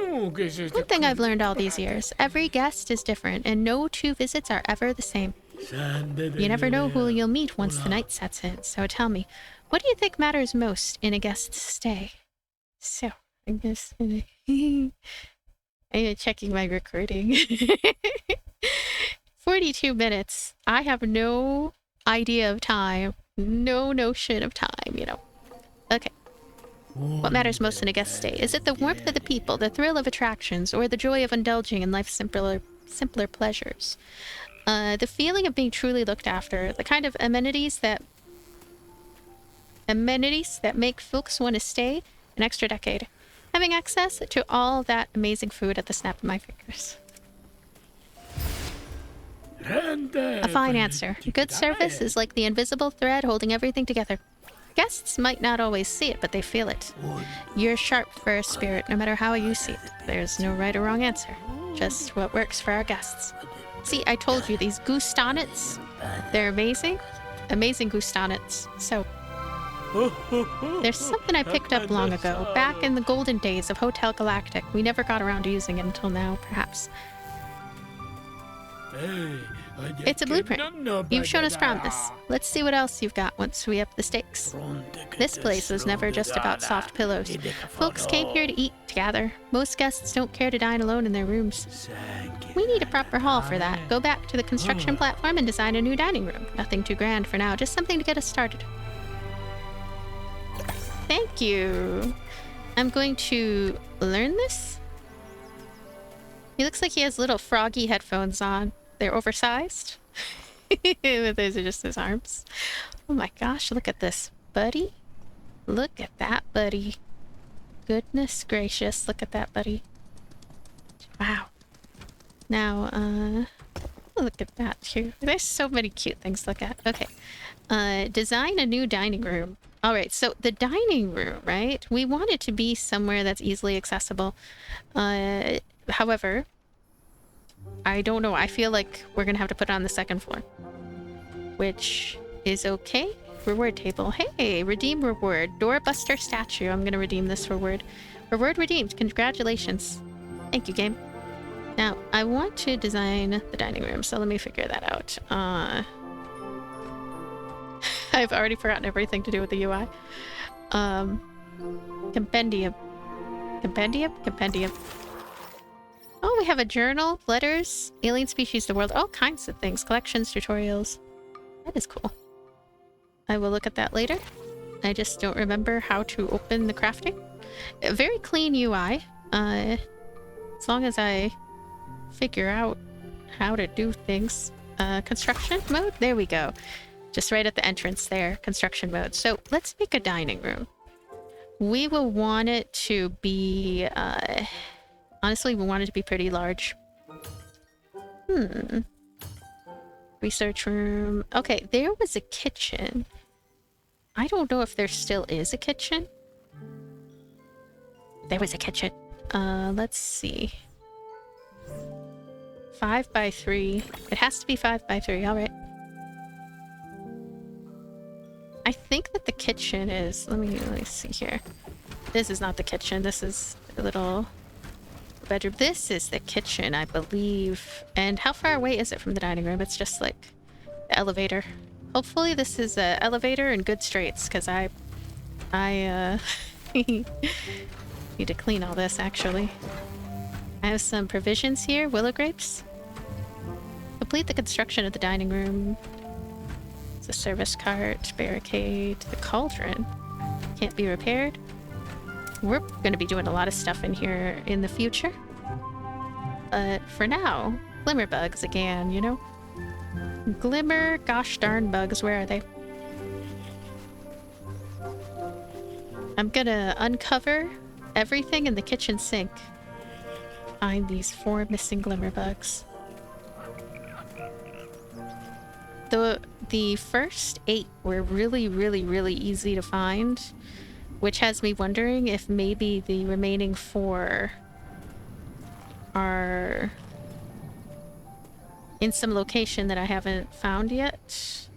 A: One thing I've learned all these years, every guest is different and no 2 visits are ever the same. You never know who you'll meet once the night sets in, so tell me, what do you think matters most in a guest's stay? So, I guess... I'm checking my recording. 42 minutes. I have no idea of time. No notion of time, you know. Okay. What matters most in a guest stay? Is it the warmth of the people, the thrill of attractions, or the joy of indulging in life's simpler pleasures? The feeling of being truly looked after, the kind of amenities that make folks want to stay an extra decade. Having access to all that amazing food at the snap of my fingers. A fine answer. Good service is like the invisible thread holding everything together. Guests might not always see it, but they feel it. You're sharp for a spirit, no matter how you see it. There's no right or wrong answer. Just what works for our guests. See, I told you, these goose sonnets, they're amazing. Amazing goose sonnets. So... there's something I picked up long ago, back in the golden days of Hotel Galactic. We never got around to using it until now, perhaps. It's a blueprint. You've shown us promise. Let's see what else you've got once we up the stakes. This place was never just about soft pillows. Folks came here to eat together. Most guests don't care to dine alone in their rooms. We need a proper hall for that. Go back to the construction platform and design a new dining room. Nothing too grand for now, just something to get us started. Thank you. I'm going to learn this. He looks like he has little froggy headphones on. They're oversized. Those are just his arms. Oh my gosh, look at this, buddy. Look at that, buddy. Goodness gracious, look at that, buddy. Wow. Now, look at that too. There's so many cute things to look at. Okay. Design a new dining room. Alright, so the dining room, right? We want it to be somewhere that's easily accessible. However, I don't know. I feel like we're gonna have to put it on the second floor. Which is okay. reward table. Hey, redeem reward. Doorbuster statue. I'm gonna redeem this reward. Reward redeemed. Congratulations. Thank you, game. Now, I want to design the dining room, so let me figure that out. I've already forgotten everything to do with the UI. Compendium. Compendium? Compendium. Oh, we have a journal, letters, alien species, the world, all kinds of things. Collections, tutorials. That is cool. I will look at that later. I just don't remember how to open the crafting. A very clean UI. As long as I figure out how to do things. Construction mode? There we go. Just right at the entrance there. Construction mode. So let's make a dining room. We will want it to be... honestly, we want it to be pretty large. Research room. Okay, there was a kitchen. I don't know if there still is a kitchen. There was a kitchen. Let's see. 5 by 3. It has to be 5 by 3. All right. I think that the kitchen is... Let me see here. This is not the kitchen. This is a little bedroom. This is the kitchen, I believe. And how far away is it from the dining room? It's just like the elevator. Hopefully this is an elevator and good straights, because I need to clean all this, actually. I have some provisions here. Willow grapes. Complete the construction of the dining room. The service cart, barricade, the cauldron. Can't be repaired. We're going to be doing a lot of stuff in here in the future. But for now, glimmer bugs again, you know? Glimmer gosh darn bugs, where are they? I'm gonna uncover everything in the kitchen sink. Find these 4 missing glimmer bugs. The first 8 were really easy to find, which has me wondering if maybe the remaining 4 are in some location that I haven't found yet.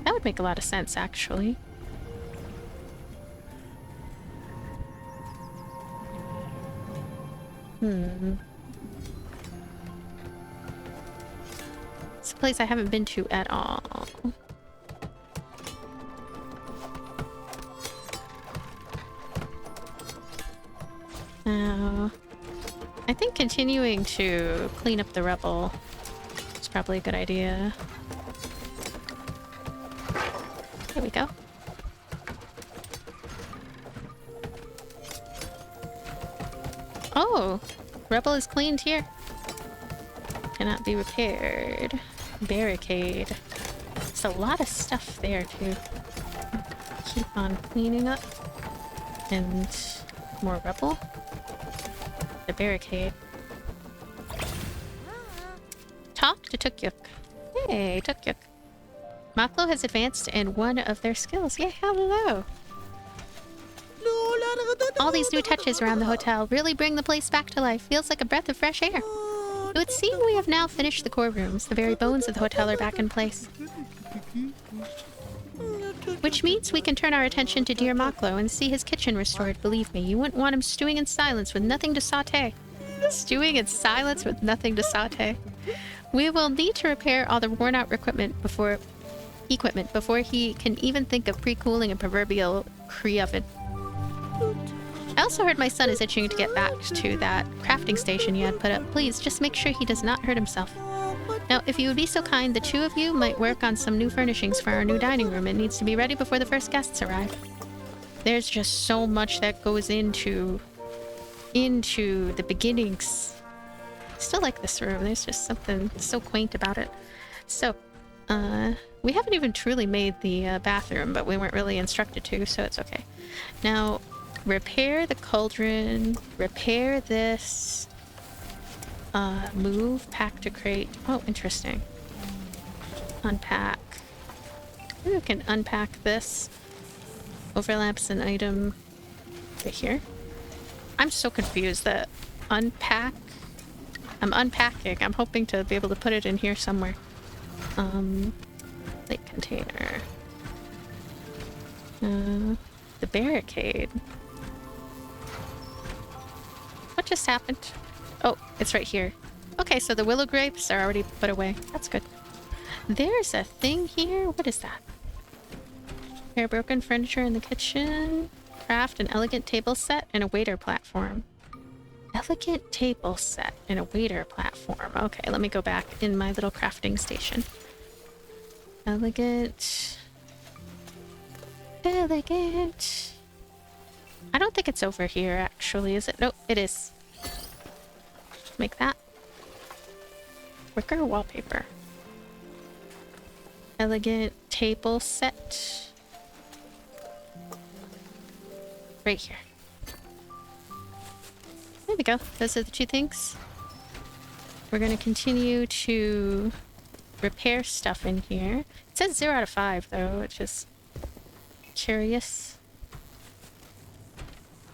A: That would make a lot of sense, actually. It's a place I haven't been to at all. Now, I think continuing to clean up the rubble is probably a good idea. There we go. Oh! Rubble is cleaned here. Cannot be repaired. Barricade. There's a lot of stuff there to keep on cleaning up. And more rubble. The barricade. Talk to Tukyuk. Hey, Tukyuk. Maklo has advanced in one of their skills. Yeah, hello. All these new touches around the hotel really bring the place back to life. Feels like a breath of fresh air. It would seem we have now finished the core rooms. The very bones of the hotel are back in place. Which means we can turn our attention to dear Maklo and see his kitchen restored. Believe me, you wouldn't want him stewing in silence with nothing to saute. Stewing in silence with nothing to saute. We will need to repair all the worn-out equipment before he can even think of pre-cooling a proverbial Cree oven. I also heard my son is itching to get back to that crafting station you had put up. Please, just make sure he does not hurt himself. Now, if you would be so kind, the 2 of you might work on some new furnishings for our new dining room. It needs to be ready before the first guests arrive. There's just so much that goes into the beginnings. I still like this room. There's just something so quaint about it. So, we haven't even truly made the bathroom, but we weren't really instructed to, so it's okay. Now, repair the cauldron, repair this, move, pack to crate. Oh, interesting. Unpack. Maybe we can unpack this. Overlaps an item right here. I'm so confused that unpack... I'm unpacking. I'm hoping to be able to put it in here somewhere. plate container. The barricade. What just happened? Oh, it's right here. Okay, so the willow grapes are already put away. That's good. There's a thing here. What is that? Pair of broken furniture in the kitchen. Craft an elegant table set and a waiter platform. Elegant table set and a waiter platform. Okay, let me go back in my little crafting station. Elegant. Elegant. I don't think it's over here, actually, is it? Nope, it is. Make that. Wicker wallpaper. Elegant table set. Right here. There we go. Those are the two things. We're going to continue to repair stuff in here. It says 0 out of 5, though, which is curious.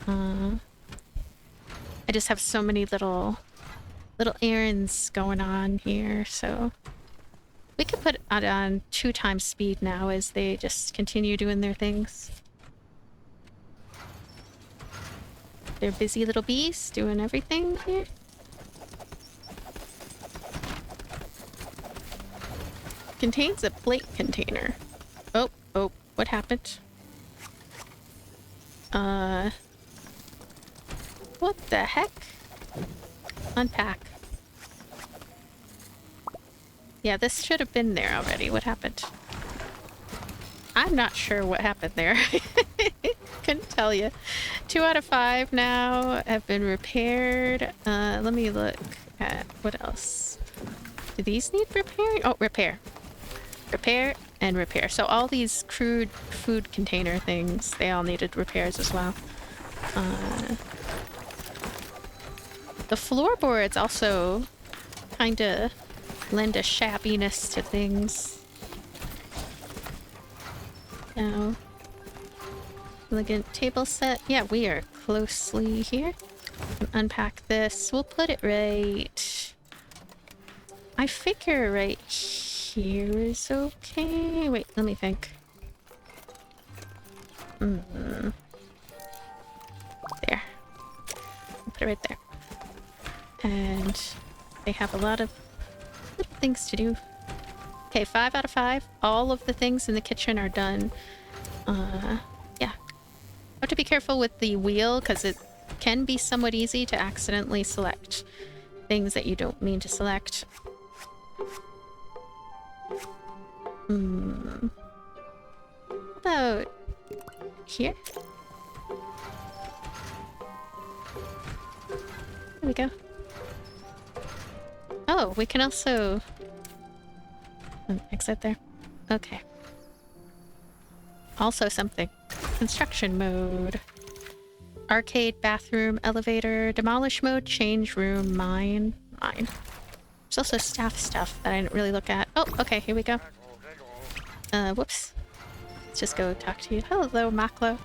A: I just have so many little errands going on here, so we could put it on 2 times speed now as they just continue doing their things. They're busy little bees doing everything here. Contains a plate container. Oh, what happened? What the heck? Unpack. Yeah, this should have been there already. What happened? I'm not sure what happened there. Couldn't tell you. 2 out of 5 now have been repaired. Let me look at what else. Do these need repairing? Oh, repair. Repair and repair. So all these crude food container things, they all needed repairs as well. The floorboards also kind of lend a shabbiness to things. Now, elegant table set. Yeah, we are closely here. Unpack this. We'll put it right. I figure right here is okay. Wait, let me think. There. Put it right there. And they have a lot of little things to do. Okay, 5 out of 5. All of the things in the kitchen are done. Yeah. Have to be careful with the wheel because it can be somewhat easy to accidentally select things that you don't mean to select. How about here? There we go. Oh, we can also exit there. Okay. Also something. Construction mode. Arcade, bathroom, elevator, demolish mode, change room, mine. There's also staff stuff that I didn't really look at. Oh, okay, here we go. Whoops. Let's just go talk to you. Hello, Maklo.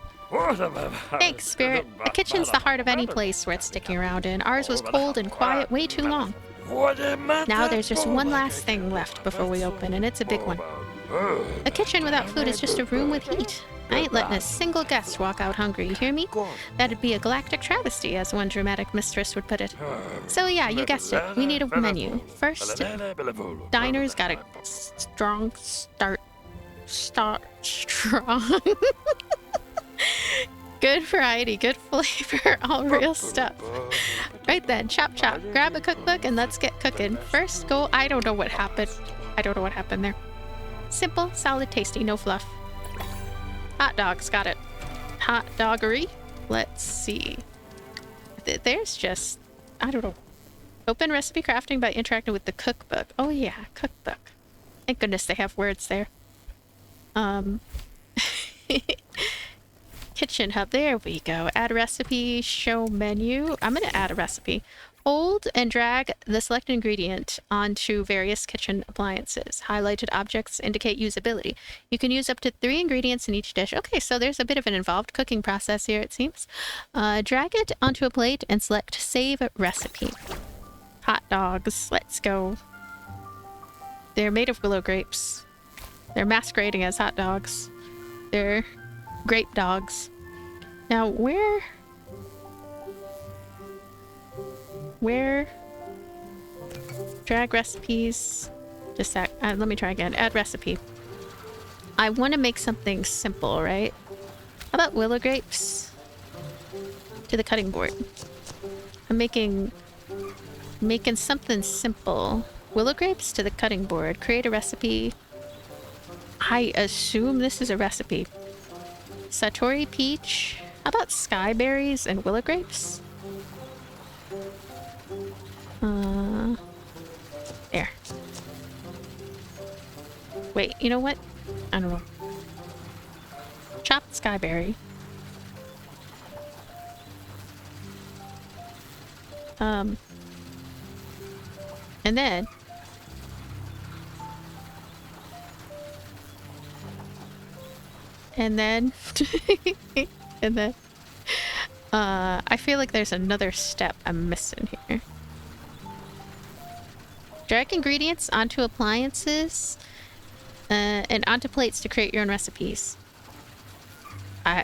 A: Thanks, Spirit. The kitchen's the heart of any place worth sticking around in. Ours was cold and quiet way too long. Now there's just one last thing left before we open, and it's a big one. A kitchen without food is just a room with heat. I ain't letting a single guest walk out hungry, you hear me? That'd be a galactic travesty, as one dramatic mistress would put it. So yeah, you guessed it. We need a menu. First, diners gotta strong. Good variety, good flavor, all real stuff. Right then, chop chop, grab a cookbook and let's get cooking. First go, I don't know what happened. I don't know what happened there. Simple, solid, tasty, no fluff. Hot dogs, got it. Hot doggery. Let's see. There's just, I don't know. Open recipe crafting by interacting with the cookbook. Oh yeah, cookbook. Thank goodness they have words there. Kitchen hub, there we go. Add recipe, show menu. I'm gonna add a recipe. Hold and drag the selected ingredient onto various kitchen appliances. Highlighted objects indicate usability. You can use up to 3 ingredients in each dish. Okay, so there's a bit of an involved cooking process here, it seems. Drag it onto a plate and select save recipe. Hot dogs, let's go. They're made of willow grapes. They're masquerading as hot dogs. They're grape dogs. Now, where... Drag recipes. Just that. Let me try again. Add recipe. I want to make something simple, right? How about willow grapes to the cutting board? I'm making something simple. Willow grapes to the cutting board. Create a recipe. I assume this is a recipe. Satori peach. How about skyberries and willow grapes? There. Wait, you know what? I don't know. Chopped skyberry. And then and then I feel like there's another step I'm missing here. Drag ingredients onto appliances and onto plates to create your own recipes.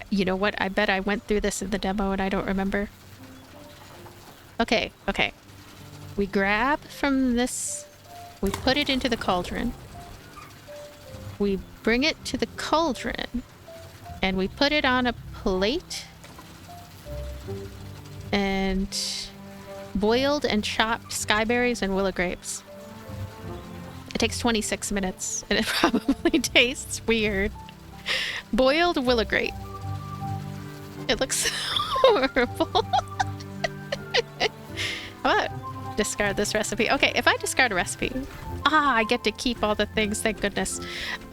A: You know what? I bet I went through this in the demo and I don't remember. Okay. We grab from this, we put it into the cauldron. We bring it to the cauldron and we put it on a plate and boiled and chopped skyberries and willow grapes. It takes 26 minutes and it probably tastes weird. Boiled willow grape. It looks horrible. How about discard this recipe? Okay, if I discard a recipe, I get to keep all the things, thank goodness.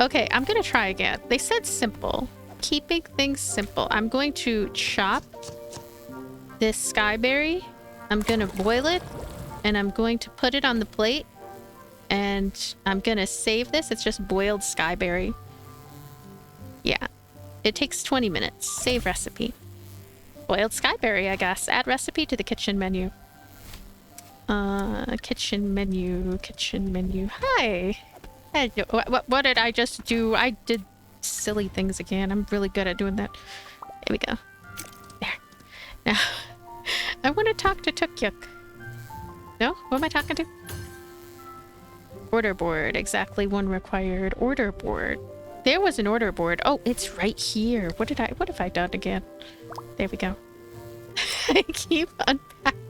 A: Okay, I'm gonna try again. They said simple. Keeping things simple. I'm going to chop this skyberry. I'm gonna boil it and I'm going to put it on the plate and I'm gonna save this. It's just boiled skyberry. Yeah, it takes 20 minutes. Save recipe. Boiled skyberry, I guess. Add recipe to the kitchen menu. Kitchen menu. Hi. Hey, what did I just do? I did silly things again. I'm really good at doing that. There we go. There. Now, I want to talk to Tukyuk. No? Who am I talking to? Order board. Exactly one required. Order board. There was an order board. Oh, it's right here. What have I done again? There we go. I keep unpacking.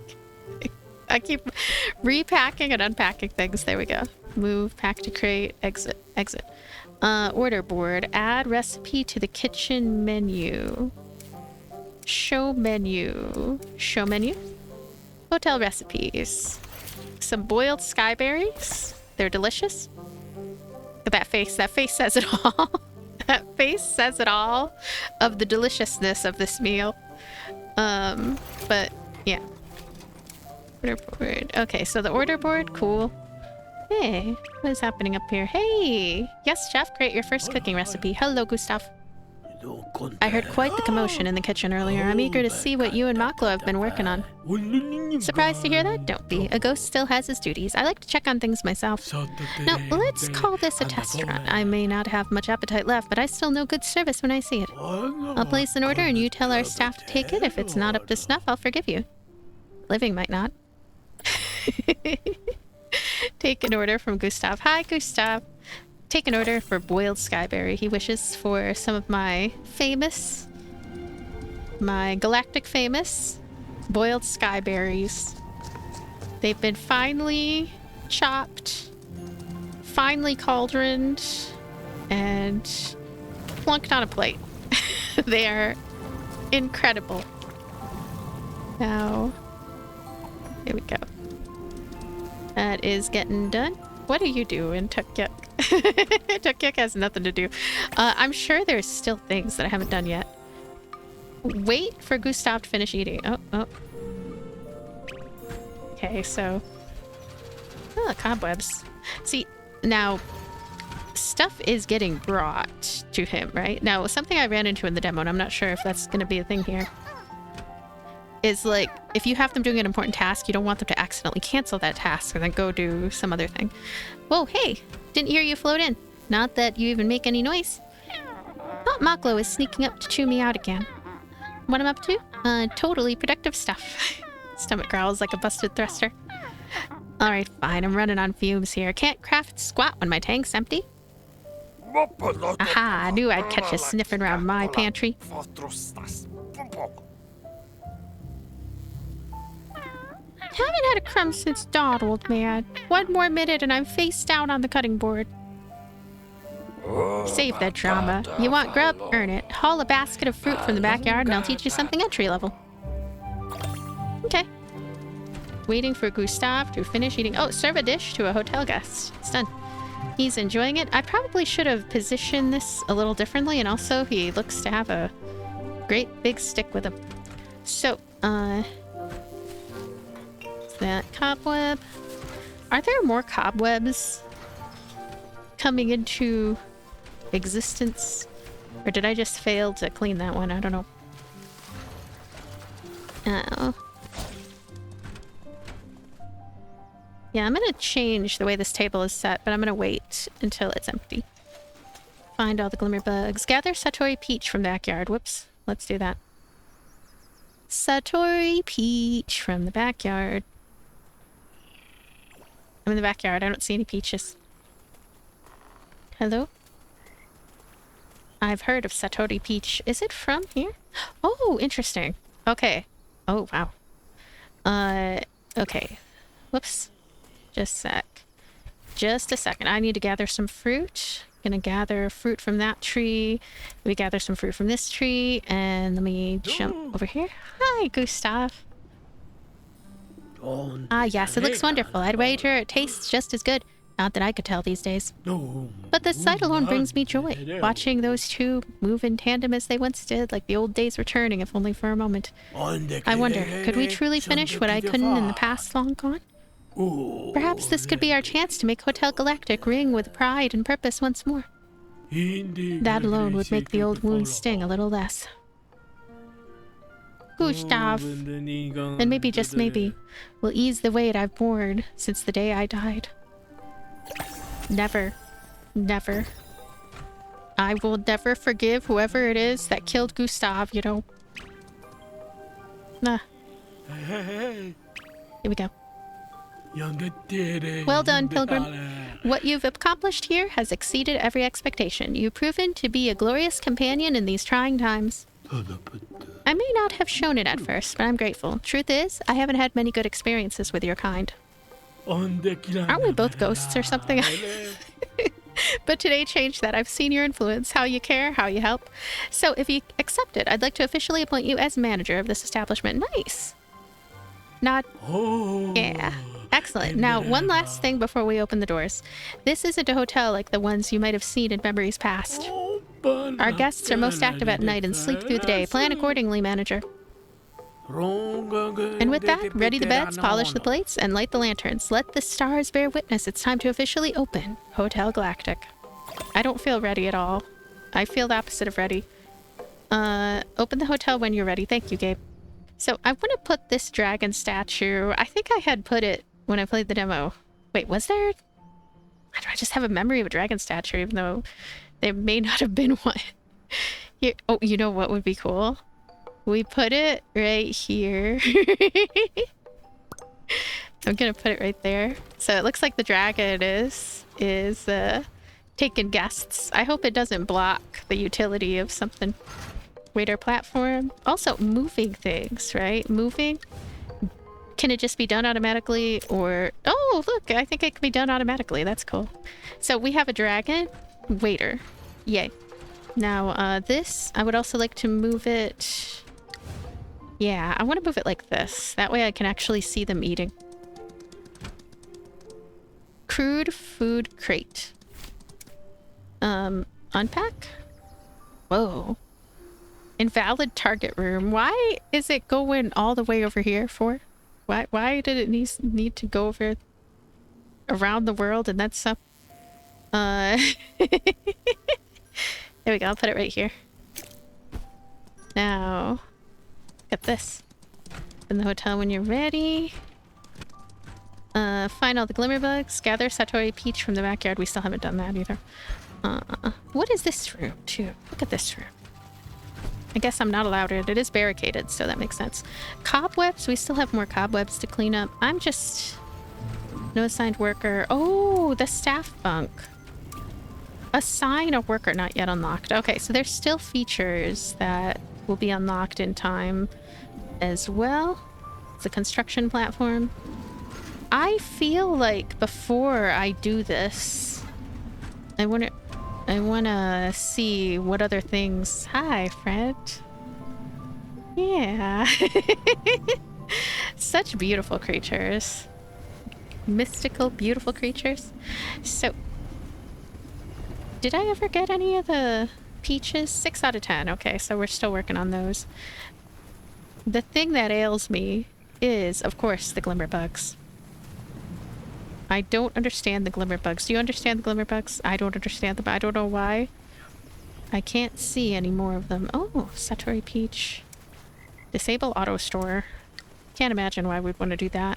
A: I keep repacking and unpacking things. There we go. Move, pack to crate, exit. Order board. Add recipe to the kitchen menu. Show menu. Show menu. Hotel recipes. Some boiled skyberries. They're delicious. Look at that face. That face says it all. That face says it all of the deliciousness of this meal. But yeah. Order board. Okay, so the order board, cool. Hey, what is happening up here? Hey! Yes, chef, create your first cooking recipe. Hello, Gustav. I heard quite the commotion in the kitchen earlier. I'm eager to see what you and Maklo have been working on. Surprised to hear that? Don't be. A ghost still has his duties. I like to check on things myself. Now, let's call this a test run. I may not have much appetite left, but I still know good service when I see it. I'll place an order and you tell our staff to take it. If it's not up to snuff, I'll forgive you. Living might not. Take an order from Gustav. Hi, Gustav. Take an order for boiled skyberry. He wishes for some of my Galactic famous boiled skyberries. They've been finely chopped, finely cauldroned, and plunked on a plate. They are incredible. Now, here we go. That is getting done. What are you doing, Tukyuk? Tukyuk has nothing to do. I'm sure there's still things that I haven't done yet. Wait for Gustav to finish eating. Oh. Okay, so... Oh, cobwebs. See, now, stuff is getting brought to him, right? Now, something I ran into in the demo, and I'm not sure if that's going to be a thing here, is like, if you have them doing an important task, you don't want them to accidentally cancel that task and then go do some other thing. Whoa, hey! Didn't hear you float in. Not that you even make any noise. Oh, Maklo is sneaking up to chew me out again. What I'm up to? Totally productive stuff. Stomach growls like a busted thruster. Alright, fine. I'm running on fumes here. Can't craft squat when my tank's empty. Aha, I knew I'd catch you sniffing around my pantry. Haven't had a crumb since dawn, old man. One more minute and I'm face down on the cutting board. Save that drama. You want grub? Earn it. Haul a basket of fruit from the backyard and I'll teach you something entry level. Okay. Waiting for Gustav to finish eating. Oh, serve a dish to a hotel guest. It's done. He's enjoying it. I probably should have positioned this a little differently, and also he looks to have a great big stick with him. So, that cobweb. Are there more cobwebs coming into existence? Or did I just fail to clean that one? I don't know. Oh. Yeah, I'm gonna change the way this table is set, but I'm gonna wait until it's empty. Find all the glimmer bugs. Gather Satori Peach from the backyard. Whoops. Let's do that. Satori Peach from the backyard. I'm in the backyard. I don't see any peaches. Hello? I've heard of Satori Peach. Is it from here? Oh, interesting. Okay. Oh, wow. Okay. Whoops. Just a sec. Just a second. I need to gather some fruit. Gonna gather fruit from that tree. Let me gather some fruit from this tree. And let me jump over here. Hi, Gustav. Ah, yes, it looks wonderful. I'd wager it tastes just as good. Not that I could tell these days. But the sight alone brings me joy. Watching those two move in tandem as they once did, like the old days returning, if only for a moment. I wonder, could we truly finish what I couldn't in the past long gone? Perhaps this could be our chance to make Hotel Galactic ring with pride and purpose once more. That alone would make the old wounds sting a little less. Gustav. And maybe, just maybe, will ease the weight I've borne since the day I died. Never. Never. I will never forgive whoever it is that killed Gustav, you know. Nah. Here we go. Well done, Pilgrim. What you've accomplished here has exceeded every expectation. You've proven to be a glorious companion in these trying times. I may not have shown it at first, but I'm grateful. Truth is, I haven't had many good experiences with your kind. Aren't we both ghosts or something? But today changed that. I've seen your influence, how you care, how you help. So if you accept it, I'd like to officially appoint you as manager of this establishment. Nice. Not... Yeah. Excellent. Now, one last thing before we open the doors. This isn't a hotel like the ones you might have seen in memories past. Our guests are most active at night and sleep through the day. Plan accordingly, manager. And with that, ready the beds, polish the plates, and light the lanterns. Let the stars bear witness. It's time to officially open Hotel Galactic. I don't feel ready at all. I feel the opposite of ready. Open the hotel when you're ready. Thank you, Gabe. So I want to put this dragon statue. I think I had put it when I played the demo. Wait, was there? I just have a memory of a dragon statue, even though there may not have been one. Here. Oh, you know what would be cool? We put it right here. I'm gonna put it right there. So it looks like the dragon is taking guests. I hope it doesn't block the utility of something. Waiter platform. Also moving things, right? Moving. Can it just be done automatically or... Oh, look, I think it can be done automatically. That's cool. So we have a dragon. Waiter. Yay. Now, this, I would also like to move it... Yeah, I want to move it like this. That way I can actually see them eating. Crude food crate. Unpack? Whoa. Invalid target room. Why is it going all the way over here for? Why did it need to go over around the world and that's so... There we go, I'll put it right here. Now, get this. In the hotel when you're ready. Find all the glimmer bugs. Gather Satori Peach from the backyard. We still haven't done that either. What is this room, too? Look at this room. I guess I'm not allowed it. It is barricaded, so that makes sense. Cobwebs. We still have more cobwebs to clean up. I'm just... No assigned worker. Oh, the staff bunk. Assign a worker not yet unlocked. Okay, so there's still features that will be unlocked in time as well. It's a construction platform. I feel like before I do this, I want to see what other things... Hi, Fred. Yeah. Such beautiful creatures. Mystical, beautiful creatures. So, did I ever get any of the peaches? 6 out of 10. Okay, so we're still working on those. The thing that ails me is, of course, the glimmer bugs. I don't understand the glimmer bugs. Do you understand the glimmer bugs? I don't understand them. I don't know why. I can't see any more of them. Oh, Satori Peach. Disable auto store. Can't imagine why we'd want to do that.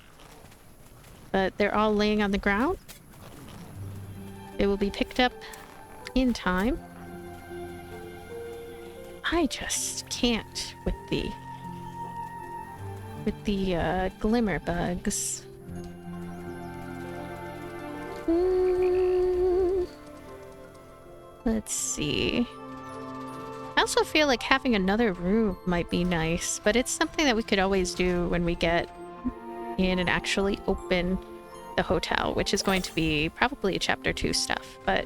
A: But they're all laying on the ground. They will be picked up in time. I just can't with the glimmer bugs. Let's see. I also feel like having another room might be nice, but it's something that we could always do when we get in and actually open the hotel, which is going to be probably chapter 2 stuff. But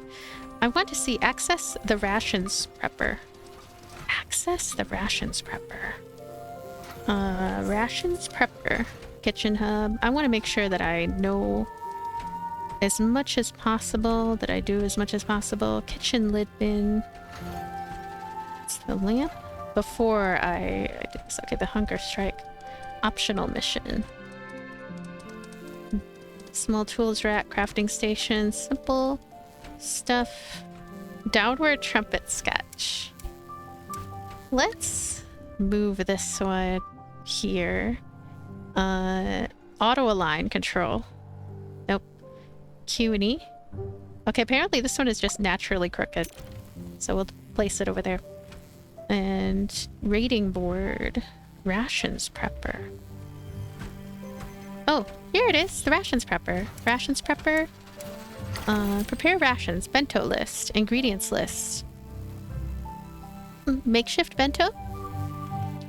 A: I want to see access the rations prepper. Access the rations prepper. Rations prepper. Kitchen hub. I want to make sure that I know as much as possible, that I do as much as possible. Kitchen lid bin. It's the lamp. Before I do this. Okay, the hunger strike. Optional mission. Small tools rack, crafting station, simple stuff. Downward trumpet sketch. Let's move this one here. Auto align control. Nope. Q and E. Okay, apparently this one is just naturally crooked. So we'll place it over there. And rating board. Rations prepper. Oh, here it is. The rations prepper. Rations prepper. Prepare rations. Bento list. Ingredients list. Makeshift bento.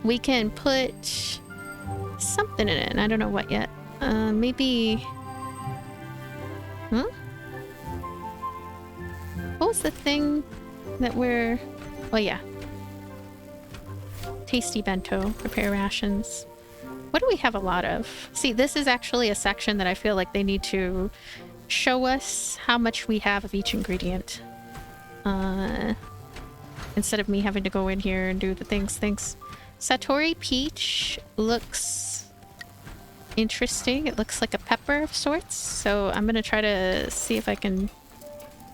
A: We can put something in it. And I don't know what yet. Maybe... Huh? What was the thing that we're... Oh, yeah. Tasty bento. Prepare rations. What do we have a lot of? See, this is actually a section that I feel like they need to show us how much we have of each ingredient. Instead of me having to go in here and do the things. Satori Peach looks interesting. It looks like a pepper of sorts. So I'm going to try to see if I can...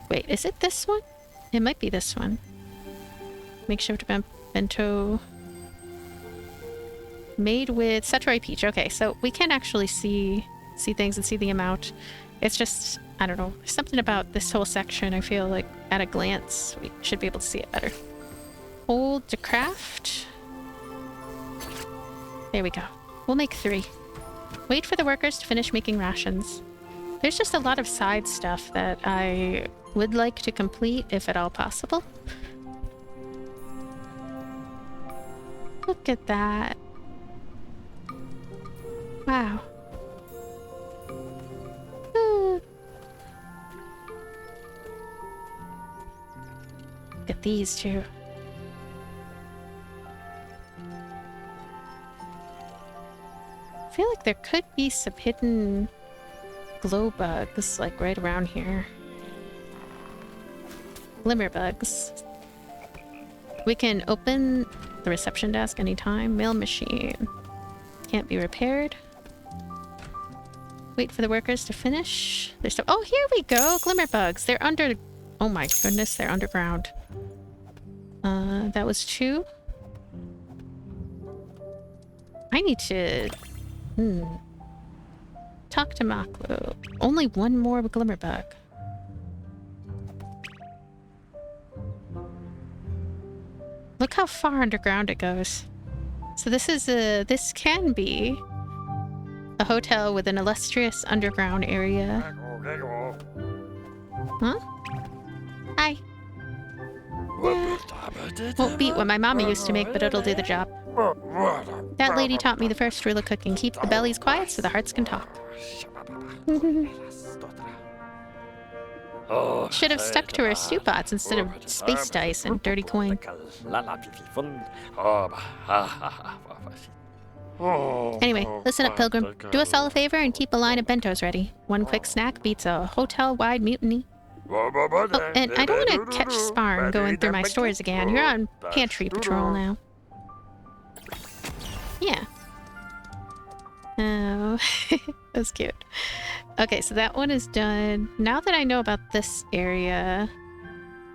A: Wait, is it this one? It might be this one. Makeshift bento... Made with Satori Peach. Okay, so we can actually see things and see the amount. It's just, I don't know, something about this whole section. I feel like at a glance we should be able to see it better. Hold to craft. There we go. We'll make 3. Wait for the workers to finish making rations. There's just a lot of side stuff that I would like to complete if at all possible. Look at that. Wow. Look at these two. I feel like there could be some hidden glow bugs, like right around here. Glimmer bugs. We can open the reception desk anytime. Mail machine. Can't be repaired. Wait for the workers to finish. There's still... Oh, here we go! Glimmer bugs. They're under... Oh my goodness, they're underground. That was 2. I need to... Talk to Maklu. Only one more glimmer bug. Look how far underground it goes. So this is this can be a hotel with an illustrious underground area. Huh? Hi. Won't beat what my mama used to make, but it'll do the job. That lady taught me the first rule of cooking. Keep the bellies quiet so the hearts can talk. Should have stuck to her stew pots instead of space dice and dirty coin. Anyway, listen up, Pilgrim. Do us all a favor and keep a line of bentos ready. One quick snack beats a hotel-wide mutiny. Oh, and I don't want to catch Sparn going through my stores again. You're on pantry patrol now. Yeah. Oh, that's cute. Okay, so that one is done. Now that I know about this area,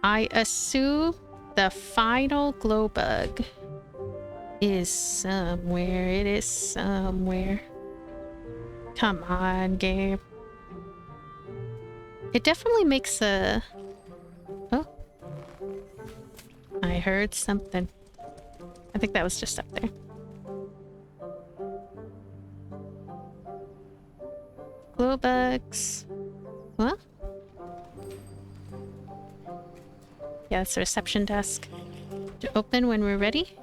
A: I assume the final glow bug is somewhere. It is somewhere. Come on, game. It definitely makes a... Oh. I heard something. I think that was just up there. Glow bugs. What? Yeah, it's the reception desk. To open when we're ready.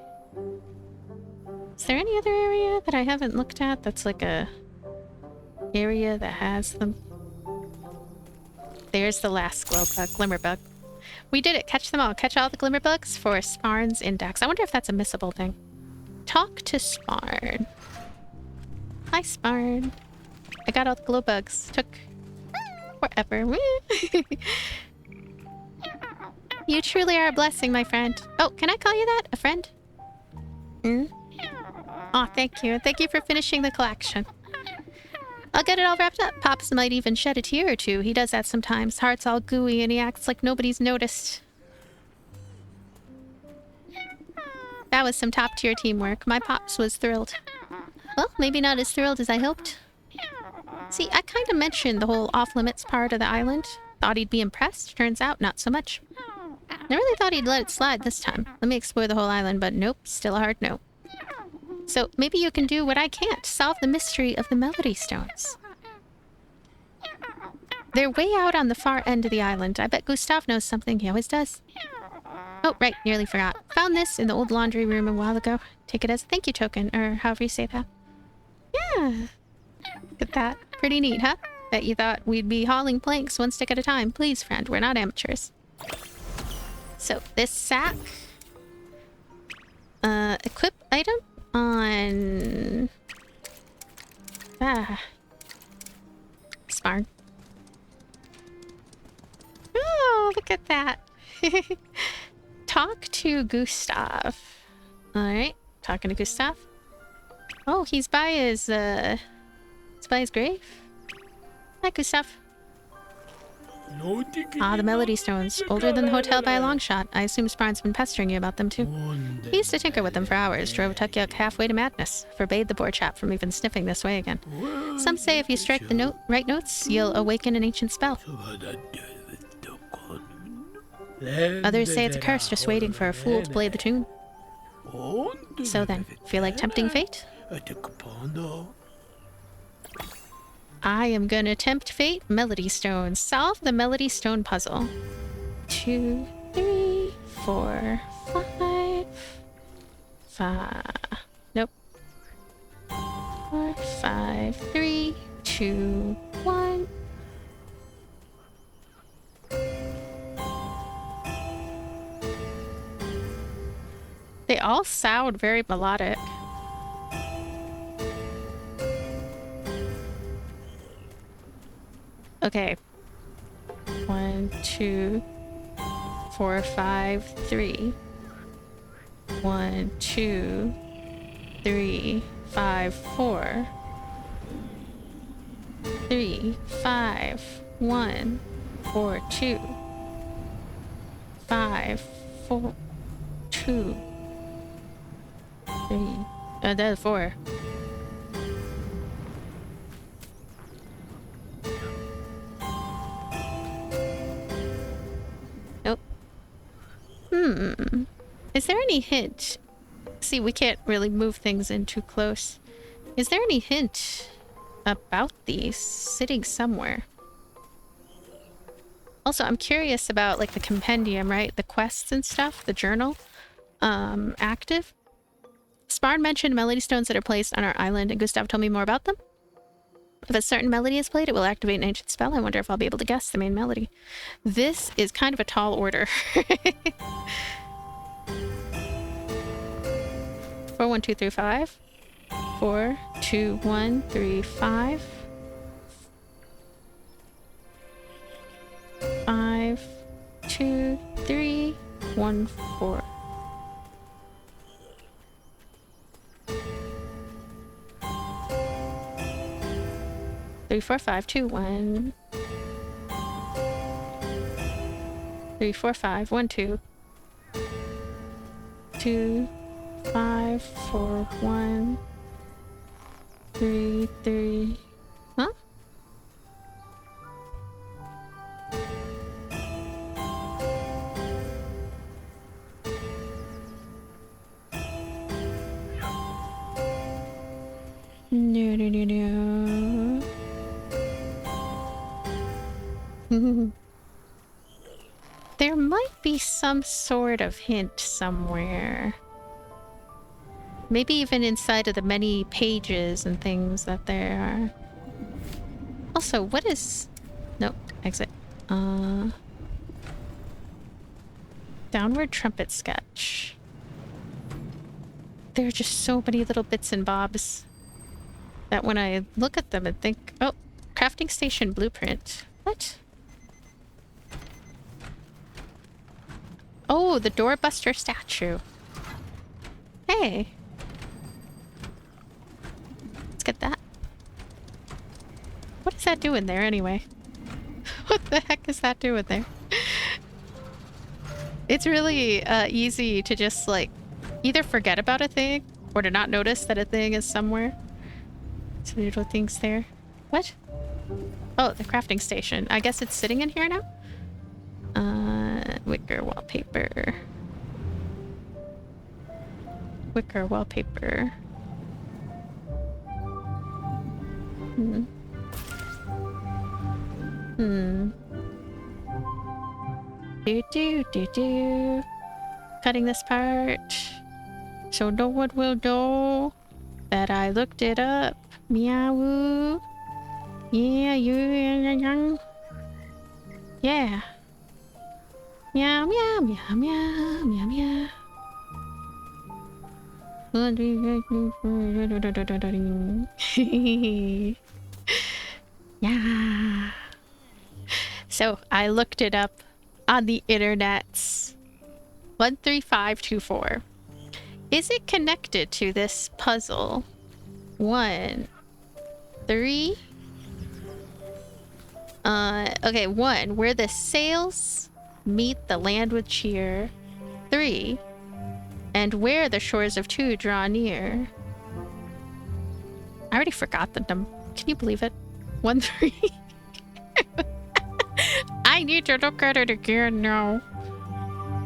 A: Is there any other area that I haven't looked at that's like a area that has them? There's the last glow bug, glimmer bug. We did it. Catch them all. Catch all the glimmer bugs for Sparn's index. I wonder if that's a missable thing. Talk to Sparn. Hi, Sparn. I got all the glow bugs. Took forever. You truly are a blessing, my friend. Oh, can I call you that? A friend? Hmm? Aw, thank you. Thank you for finishing the collection. I'll get it all wrapped up. Pops might even shed a tear or two. He does that sometimes. Heart's all gooey and he acts like nobody's noticed. That was some top-tier teamwork. My Pops was thrilled. Well, maybe not as thrilled as I hoped. See, I kind of mentioned the whole off-limits part of the island. Thought he'd be impressed. Turns out, not so much. I really thought he'd let it slide this time. Let me explore the whole island, but nope. Still a hard no. So maybe you can do what I can't. Solve the mystery of the Melody Stones. They're way out on the far end of the island. I bet Gustav knows something. He always does. Oh, right. Nearly forgot. Found this in the old laundry room a while ago. Take it as a thank you token, or however you say that. Yeah. Look at that. Pretty neat, huh? Bet you thought we'd be hauling planks one stick at a time. Please, friend. We're not amateurs. So, this sack. Equip item on... Sparn. Oh, look at that. Talk to Gustav. Alright, talking to Gustav. Oh, he's by his grave. Hi, Gustav. Ah, the Melody Stones. Older than the hotel by a long shot. I assume Sparn's been pestering you about them, too. He used to tinker with them for hours, drove Tukyuk halfway to madness, forbade the poor chap from even sniffing this way again. Some say if you strike the right notes, you'll awaken an ancient spell. Others say it's a curse just waiting for a fool to play the tune. So then, feel like tempting fate? I am gonna tempt fate. Melody Stone. Solve the Melody Stone puzzle. 2, 3, 4, 5. Nope. 4, 5, 3, 2, 1. They all sound very melodic. Okay. 1, 2, 4, 5, 3. 1, 2, 3, 5, 4. 3, 5, 1, 4, 2. 5, 4, 2. 3. That's 4. Nope. Is there any hint? See, we can't really move things in too close. Is there any hint about these sitting somewhere? Also, I'm curious about like the compendium, right? The quests and stuff, the journal. Active. Sparn mentioned melody stones that are placed on our island, and Gustav told me more about them. If a certain melody is played, it will activate an ancient spell. I wonder if I'll be able to guess the main melody. This is kind of a tall order. 4, 1, 2, 3, 5. 4, 2, 1, 3, 5. 5, 2, 3, 1, 4. Three, 4, 5, 2, 1. 3, 4, 5, 1, 2. 2, 5, 4, 1. 3, 3. Huh? No, no, no, no. There might be some sort of hint somewhere. Maybe even inside of the many pages and things that there are. Also, what is... Nope, exit. Downward trumpet sketch. There are just so many little bits and bobs that when I look at them and think, oh, crafting station blueprint. What? Oh, the doorbuster statue. Hey. Let's get that. What is that doing there anyway? What the heck is that doing there? It's really easy to just like either forget about a thing or to not notice that a thing is somewhere. So little things there. What? Oh, the crafting station. I guess it's sitting in here now? Wicker wallpaper. Wicker wallpaper. Do. Cutting this part. So no one will know that I looked it up. Meow. Yeah, you. Yeah. Meow, meow, meow, meow, meow, meow. Yeah. So I looked it up on the internets. 13524. Is it connected to this puzzle? 1, 3. Okay, 1. Where the sails meet the land with cheer. 3. And where the shores of 2 draw near. I already forgot the number. Can you believe it? 1, 3. I need to look at it again now.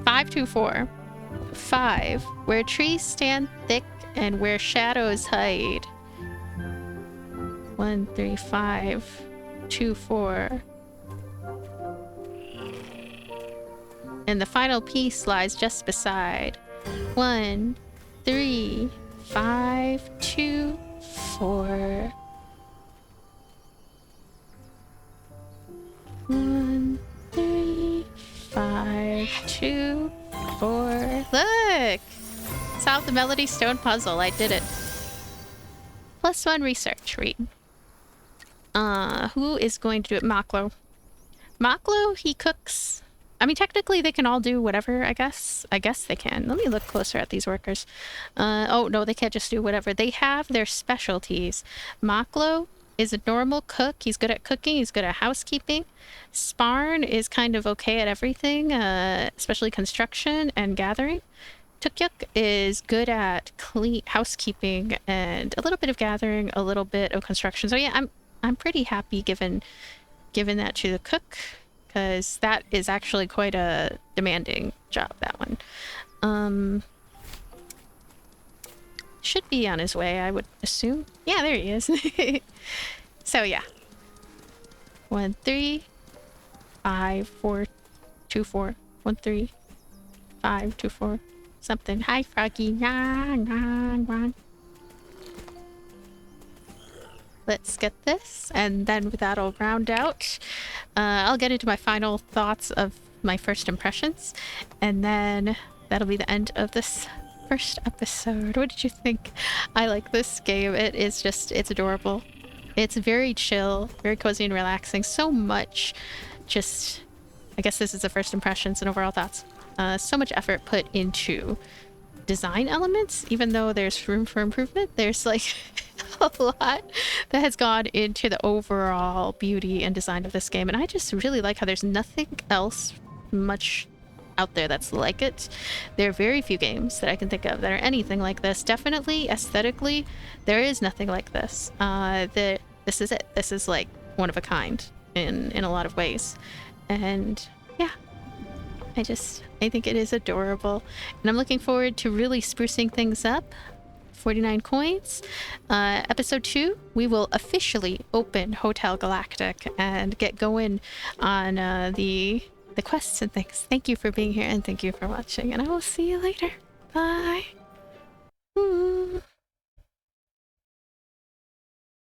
A: 524. 5. Where trees stand thick and where shadows hide. 1, 3, 5, 2, 4. And the final piece lies just beside. 1, 3, 5, 2, 4. 1, 3, 5, 2, 4. Look! Solved the Melody Stone puzzle. I did it. +1 research. Read. Who is going to do it? Maklo. Maklo, he cooks. I mean, technically they can all do whatever, I guess. I guess they can. Let me look closer at these workers. Oh, no, they can't just do whatever. They have their specialties. Maklo is a normal cook. He's good at cooking. He's good at housekeeping. Sparn is kind of okay at everything, especially construction and gathering. Tukyuk is good at clean housekeeping and a little bit of gathering, a little bit of construction. So yeah, I'm pretty happy given that to the cook, because that is actually quite a demanding job, that one. Should be on his way, I would assume. Yeah, there he is. So yeah. 1 3 5 4 2 4 1 3 5 2 4 something. Hi, Froggy. Let's get this, and then that'll round out. I'll get into my final thoughts of my first impressions, and then that'll be the end of this first episode. What did you think? I like this game. It is just, it's adorable. It's very chill, very cozy and relaxing. So much just, I guess this is the first impressions and overall thoughts. So much effort put into design elements, even though there's room for improvement. There's like a lot that has gone into the overall beauty and design of this game, and I just really like how there's nothing else much out there that's like it. There are very few games that I can think of that are anything like this. Definitely aesthetically, there is nothing like this. This is it. This is like one of a kind in a lot of ways, and yeah, I think it is adorable, and I'm looking forward to really sprucing things up. 49 coins. Episode 2, we will officially open Hotel Galactic and get going on the quests and things. Thank you for being here, and thank you for watching, and I will see you later. Bye.